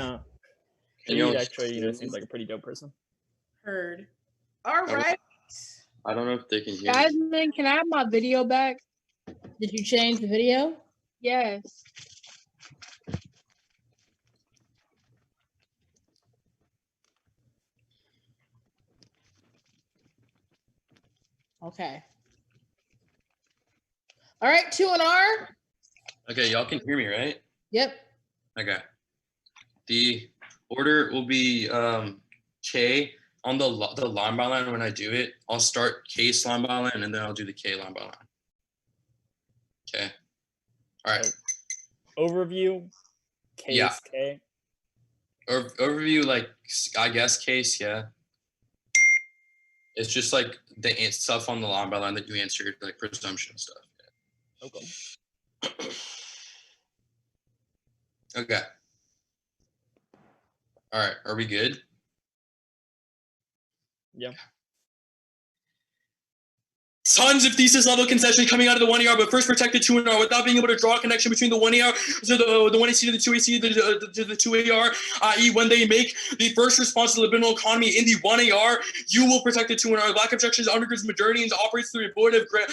And You know, he actually, seems like a pretty dope person. Heard. All right. I don't know if they can hear me. Jasmine, can I have my video back? Did you change the video? Yes. Okay. All right, 2&R. Okay, y'all can hear me, right? Yep. Okay. The order will be K on the line by line. When I do it, I'll start K's line by line, and then I'll do the K line by line. Okay. All right. Overview. Case. Yeah. K. Overview, like, I guess case, yeah. It's just like the stuff on the line by line that you answered, like presumption stuff. Okay. Okay. All right. Are we good? Yeah. Tons of thesis level concessions coming out of the 1ER, but first protected 2&R without being able to draw a connection between the 1ER, so the 1AC to the 2AC to the 2AR, i.e. when they make the first response to the libidinal economy in the 1AR, you will protect the 2&R. Black objections undergirds modernity and operates through a void of grand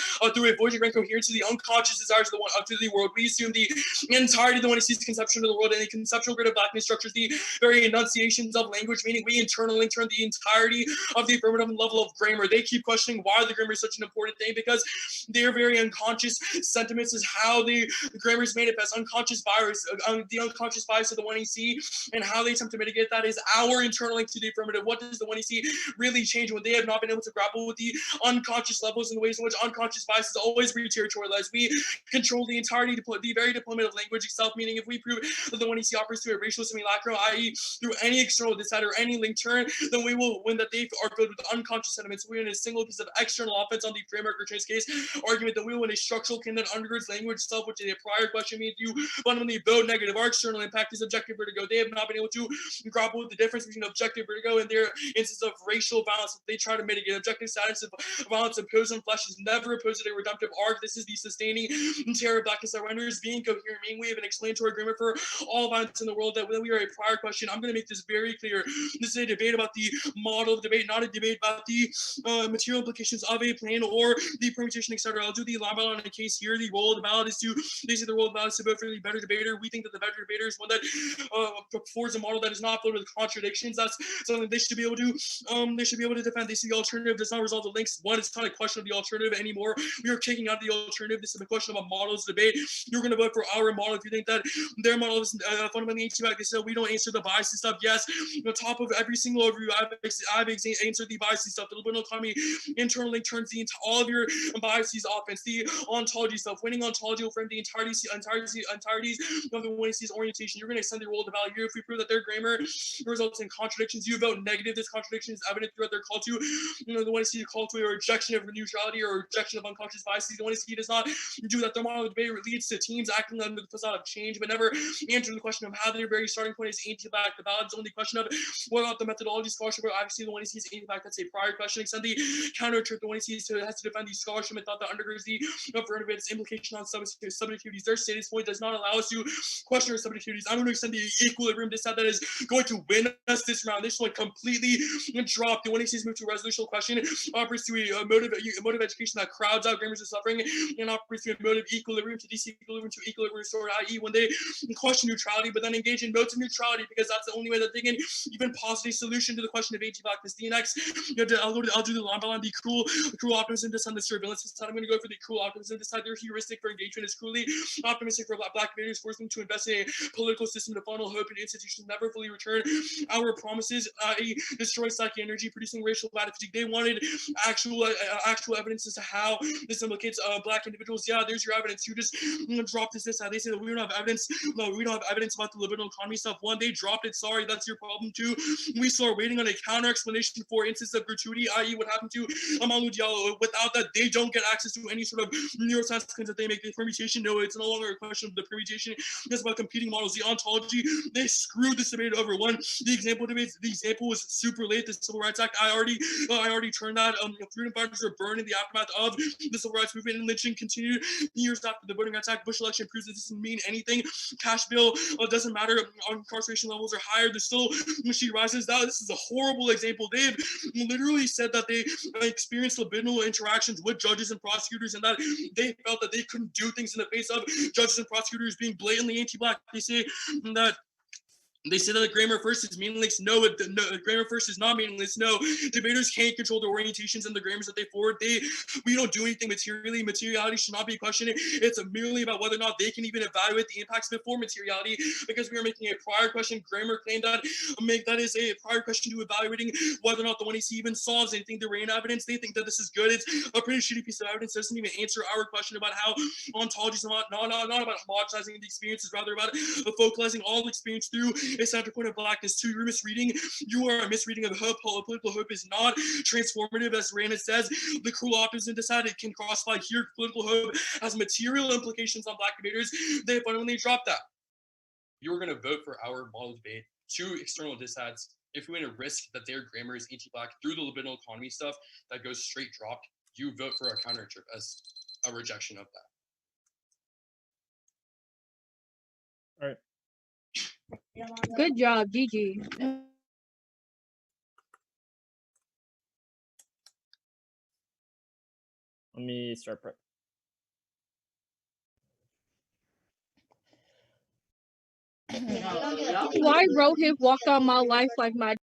coherence to the unconscious desires of the world. We assume the entirety of the 1AC's conception of the world, and the conceptual grid of blackness structures the very enunciations of language, meaning we internally turn the entirety of the affirmative level of grammar. They keep questioning why the grammar is such an important thing, because their very unconscious sentiments is how the grammar is manifest. Unconscious bias, the unconscious bias of the 1AC, and how they attempt to mitigate that is our internal link to the affirmative. What does the 1AC really change when they have not been able to grapple with the unconscious levels and the ways in which unconscious bias is always re-territorialized? We control the entirety, the very deployment of language itself, meaning if we prove that the 1AC operates through a racial simulacrum, i.e. through any external decider or any link turn, then we will win that they are good with unconscious sentiments. We win a single piece of external offense on the framework or trace case argument that we win a structural kin that undergirds language itself, which in a prior question means you fundamentally vote negative. Our external impact is objective vertigo. They have not been able to grapple with the difference between objective vertigo and their instance of racial violence that they try to mitigate. Objective status of violence imposed on flesh is never opposed to a redemptive arc. This is the sustaining terror of blackness that renders being coherent, meaning we have an explanatory agreement for all violence in the world that we are a prior question. I'm going to make this very clear. This is a debate about the model of debate, not a debate about the material implications of a plan or the permutation, etc. I'll do the line by line in case here. The role of the ballot is to, they say the role of the ballot is to vote for the better debater. We think that the better debater is one that affords a model that is not filled with contradictions. That's something they should be able to defend. They see the alternative does not resolve the links. One, it's not a question of the alternative anymore. We are kicking out the alternative. This is a question of a model's debate. You're going to vote for our model if you think that their model is fundamentally anti-black. They said we don't answer the bias stuff. Yes, on top of every single overview, I've answered the bias stuff. The liberal economy internal link turns all of your biases offense. The ontology stuff, winning ontology will frame the entireties of the 1AC's orientation. You're going to extend the role of the value here. If we prove that their grammar results in contradictions, you vote negative. This contradiction is evident throughout their call to, the 1AC call to a rejection of neutrality or rejection of unconscious biases. The 1AC does not do that. Their model of debate leads to teams acting under the facade of change, but never answer the question of how their very starting point is anti-black. The ballot is only a question of what about the methodology scholarship, but obviously the 1AC is anti-black. That's a prior question. Extend the counter to the 1AC has to defend the scholarship and thought that undergirds the affirmative its implication on subjectivities. Their status point does not allow us to question our subjectivities. I'm going to extend the equilibrium that is going to win us this round. This will completely drop. The 1AC's move to a resolutional question operates through a mode of education that crowds out grammars of suffering and operates through a mode of equilibrium to disequilibrium to equilibrium restored, i.e. when they question neutrality but then engage in modes of neutrality, because that's the only way that they can even posit a solution to the question of anti-blackness. The next, I'll do the line by line. The cruel optimism this time, the surveillance this time. I'm going to go for the cruel optimism this time. Their heuristic for engagement is cruelly optimistic for black debaters, force them to invest in a political system to funnel hope in institutions never fully return our promises, i.e. destroy psychic energy, producing racial fatigue. They wanted actual evidence as to how this implicates black individuals. Yeah, there's your evidence. You just drop this. They say that we don't have evidence. No, we don't have evidence about the libidinal economy stuff. One, they dropped it. Sorry, that's your problem too. We start waiting on a counter explanation for instances of gratuity, i.e. what happened to Amadou Diallo. With without that, they don't get access to any sort of neuroscience claims that they make. The permutation, no, it's no longer a question of the permutation. It's about competing models. The ontology, they screwed this debate over. One, the example debates, the example was super late. The Civil Rights Act, I already turned that. Freedom fighters were burned in the aftermath of the Civil Rights Movement, and lynching continued years after the Voting Rights Act. Bush election proves that this doesn't mean anything. Cash bill doesn't matter. Incarceration levels are higher. There's still, when she rises down, this is a horrible example. They've literally said that they experienced libidinal interactions with judges and prosecutors, and that they felt that they couldn't do things in the face of judges and prosecutors being blatantly anti-Black. They say that grammar first is meaningless. No, grammar first is not meaningless. No, debaters can't control the orientations and the grammars that they forward. We don't do anything materially. Materiality should not be questioned. It's merely about whether or not they can even evaluate the impacts before materiality, because we are making a prior question grammar claim that is a prior question to evaluating whether or not the 1AC even solves anything. The RAIN evidence, they think that this is good. It's a pretty shitty piece of evidence. It doesn't even answer our question about how ontology is not about homogenizing the experiences, rather about focalizing all experience through a center point of Blackness. Two, you're misreading. You are a misreading of hope. Political hope is not transformative, as Rand says. The cruel optimism decided can crossify here. Political hope has material implications on Black debaters. They fundamentally dropped that. You are going to vote for our model debate, two external disads. If you're going to risk that their grammar is anti-Black through the libidinal economy stuff that goes straight dropped, you vote for a counter as a rejection of that. All right. Good job, GG. Let me start. Why Rohit walked on my life like my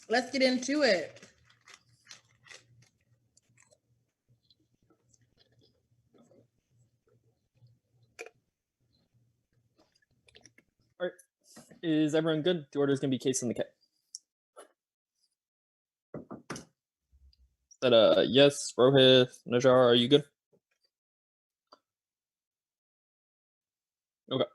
Let's get into it. All right. Is everyone good? The order is going to be case on the K. Is that yes, Rohit, Najar, are you good? Okay.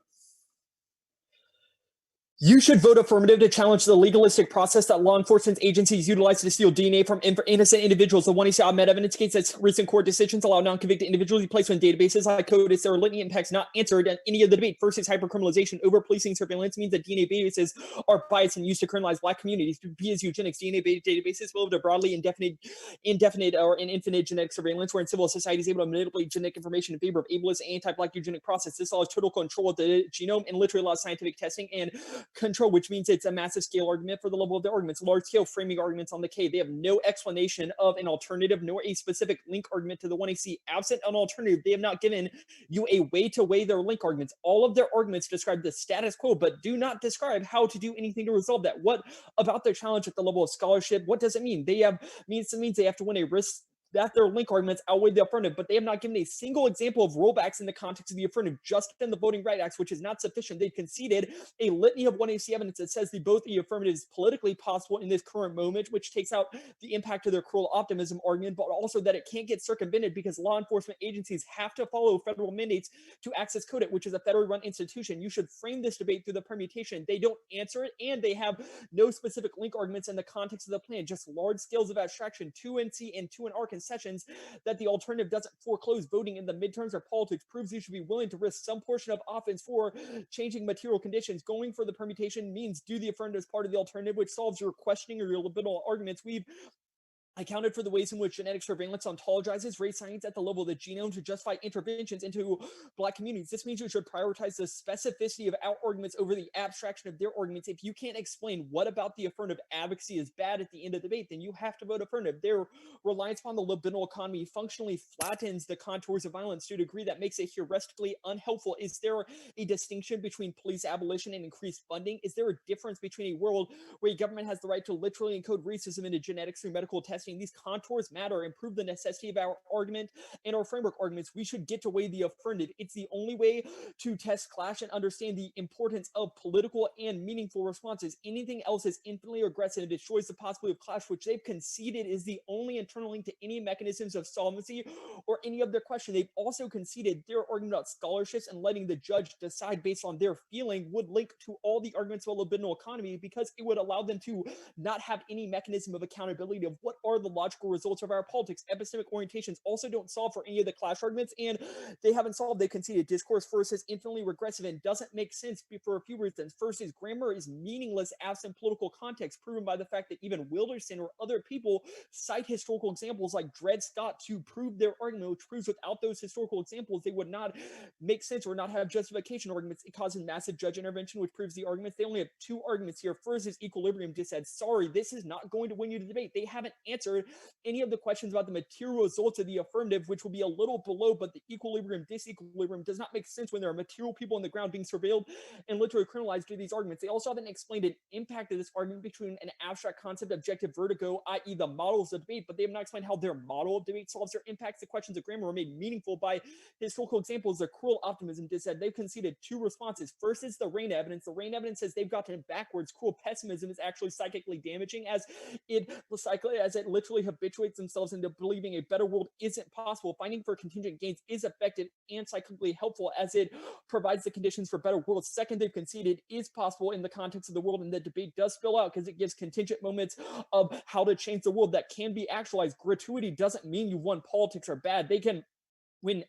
You should vote affirmative to challenge the legalistic process that law enforcement agencies utilize to steal DNA from innocent individuals. The 1AC odd evidence case that recent court decisions allow non-convicted individuals to be placed on databases like CODIS. There are litany impacts not answered in any of the debate. First is hypercriminalization. Over-policing surveillance means that DNA databases are biased and used to criminalize Black communities. B is eugenics. DNA databases will have broadly indefinite or infinite genetic surveillance, where in civil society is able to manipulate genetic information in favor of ableist anti-Black eugenic process. This allows total control of the genome and literally allows scientific testing and control, which means it's a massive scale argument for the level of the arguments. Large scale framing arguments on the K. They have no explanation of an alternative nor a specific link argument to the 1AC. Absent an alternative, they have not given you a way to weigh their link arguments. All of their arguments describe the status quo, but do not describe how to do anything to resolve that. What about their challenge at the level of scholarship? What does it mean? It means they have to win a risk that their link arguments outweigh the affirmative, but they have not given a single example of rollbacks in the context of the affirmative, just in the Voting Rights Act, which is not sufficient. They've conceded a litany of 1AC evidence that says both the affirmative is politically possible in this current moment, which takes out the impact of their cruel optimism argument, but also that it can't get circumvented because law enforcement agencies have to follow federal mandates to access CODIT, which is a federally run institution. You should frame this debate through the permutation. They don't answer it, and they have no specific link arguments in the context of the plan, just large scales of abstraction, 2 in C and 2 in R concessions that the alternative doesn't foreclose voting in the midterms or politics proves you should be willing to risk some portion of offense for changing material conditions. Going for the permutation means do the affirmative as part of the alternative, which solves your questioning or your rebuttal arguments. We've accounted for the ways in which genetic surveillance ontologizes race science at the level of the genome to justify interventions into Black communities. This means you should prioritize the specificity of our arguments over the abstraction of their arguments. If you can't explain what about the affirmative advocacy is bad at the end of the debate, then you have to vote affirmative. Their reliance upon the libidinal economy functionally flattens the contours of violence to a degree that makes it heuristically unhelpful. Is there a distinction between police abolition and increased funding? Is there a difference between a world where a government has the right to literally encode racism into genetics through medical testing? These contours matter and prove the necessity of our argument and our framework arguments. We should get to weigh the affirmative. It's the only way to test clash and understand the importance of political and meaningful responses. Anything else is infinitely aggressive and destroys the possibility of clash, which they've conceded is the only internal link to any mechanisms of solvency or any of their question. They've also conceded their argument about scholarships and letting the judge decide based on their feeling would link to all the arguments about libidinal economy, because it would allow them to not have any mechanism of accountability of what are the logical results of our politics. Epistemic orientations also don't solve for any of the clash arguments, and they haven't solved. They conceded discourse first is infinitely regressive and doesn't make sense for a few reasons. First is grammar is meaningless absent political context, proven by the fact that even Wilderson or other people cite historical examples like Dred Scott to prove their argument, which proves without those historical examples, they would not make sense or not have justification arguments. It causes massive judge intervention, which proves the arguments. They only have 2 arguments here. First is equilibrium. Just said, sorry, this is not going to win you the debate. They haven't answered any of the questions about the material results of the affirmative, which will be a little below, but the equilibrium, disequilibrium does not make sense when there are material people on the ground being surveilled and literally criminalized due to these arguments. They also haven't explained an impact of this argument between an abstract concept, objective vertigo, i.e. the models of debate, but they have not explained how their model of debate solves their impacts. The questions of grammar were made meaningful by historical examples. The cruel optimism just said they've conceded 2 responses. First is the rain evidence. The rain evidence says they've gotten backwards. Cruel pessimism is actually psychically damaging as it literally habituates themselves into believing a better world isn't possible. Fighting for contingent gains is effective and psychically helpful as it provides the conditions for better worlds. Second, they've conceded is possible in the context of the world, and the debate does spill out because it gives contingent moments of how to change the world that can be actualized. Gratuity doesn't mean you won. Politics are bad. They can win.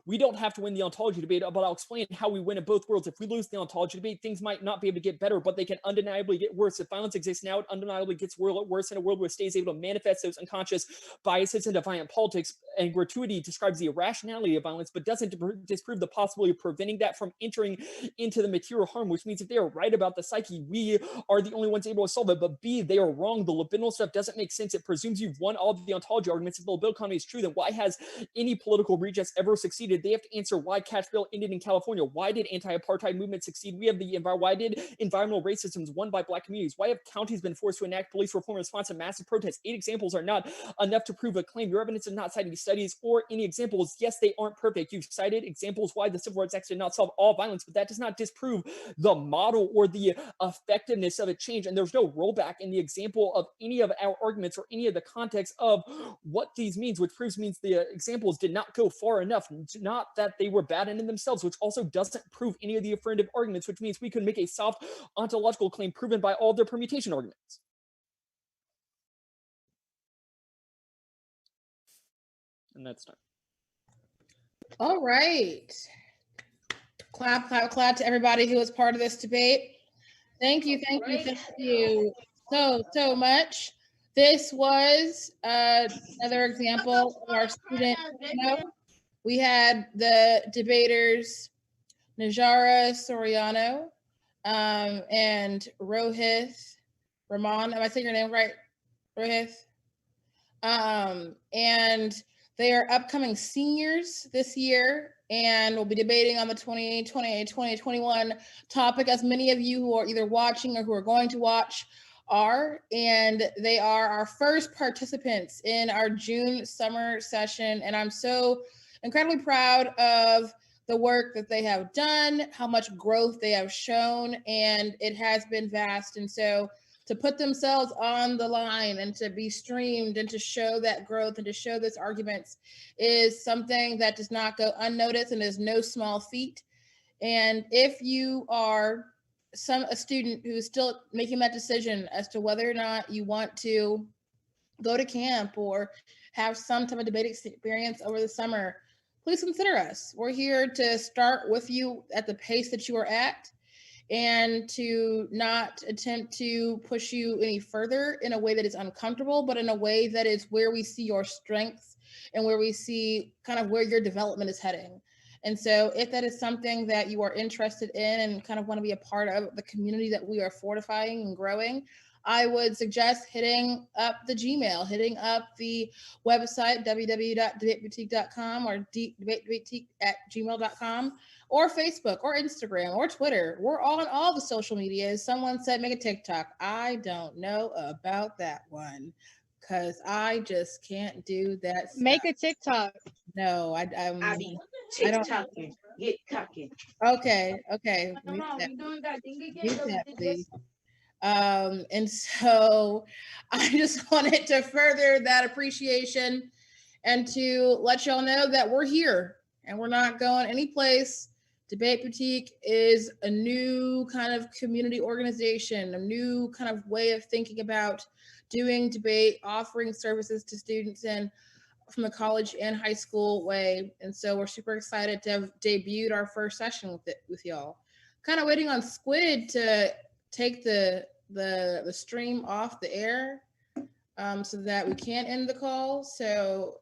We don't have to win the ontology debate, but I'll explain how we win in both worlds. If we lose the ontology debate, things might not be able to get better, but they can undeniably get worse. If violence exists now, it undeniably gets worse in a world where state is able to manifest those unconscious biases into violent politics. And gratuity describes the irrationality of violence, but doesn't disprove the possibility of preventing that from entering into the material harm, which means if they are right about the psyche, we are the only ones able to solve it. But B, they are wrong. The libidinal stuff doesn't make sense. It presumes you've won all of the ontology arguments. If the libidinal economy is true, then why has any political Regis ever succeeded, they have to answer why cash bail ended in California. Why did anti-apartheid movement succeed? We have why did environmental racism won by Black communities? Why have counties been forced to enact police reform in response to massive protests? 8 examples are not enough to prove a claim. Your evidence is not citing studies or any examples. Yes, they aren't perfect. You've cited examples why the Civil Rights Act did not solve all violence, but that does not disprove the model or the effectiveness of a change. And there's no rollback in the example of any of our arguments or any of the context of what these means, which proves means the examples did not go far enough, not that they were bad in themselves, which also doesn't prove any of the affirmative arguments, which means we could make a soft ontological claim proven by all their permutation arguments. And that's done. All right. Clap, clap, clap to everybody who was part of this debate. Thank you so much. This was another example of our student demo. We had the debaters Najara Soriano and Rohith Rahman. Am I saying your name right, Rohith? And they are upcoming seniors this year, and we'll be debating on the 2020-2021 topic, as many of you who are either watching or who are going to watch are. And they are our first participants in our June summer session. And I'm so incredibly proud of the work that they have done, how much growth they have shown, and it has been vast. And so to put themselves on the line and to be streamed and to show that growth and to show those arguments is something that does not go unnoticed and is no small feat. And if you are a student who's still making that decision as to whether or not you want to go to camp or have some type of debate experience over the summer, please consider us. We're here to start with you at the pace that you are at, and to not attempt to push you any further in a way that is uncomfortable, but in a way that is where we see your strengths and where we see kind of where your development is heading. And so if that is something that you are interested in and kind of want to be a part of the community that we are fortifying and growing, I would suggest hitting up the Gmail, hitting up the website, www.debateboutique.com or debateboutique@gmail.com, or Facebook or Instagram or Twitter. We're on all the social medias. Someone said make a TikTok. I don't know about that one because I just can't do that stuff. Make a TikTok. No, I be I don't. TikToking. Get cocking. Okay. Come on, we doing that thing again. Mute that, please. And so I just wanted to further that appreciation and to let y'all know that we're here and we're not going anyplace. Debate Boutique is a new kind of community organization, a new kind of way of thinking about doing debate, offering services to students and from the college and high school way. And so we're super excited to have debuted our first session with y'all. Kind of waiting on Squid to take the stream off the air so that we can end the call. So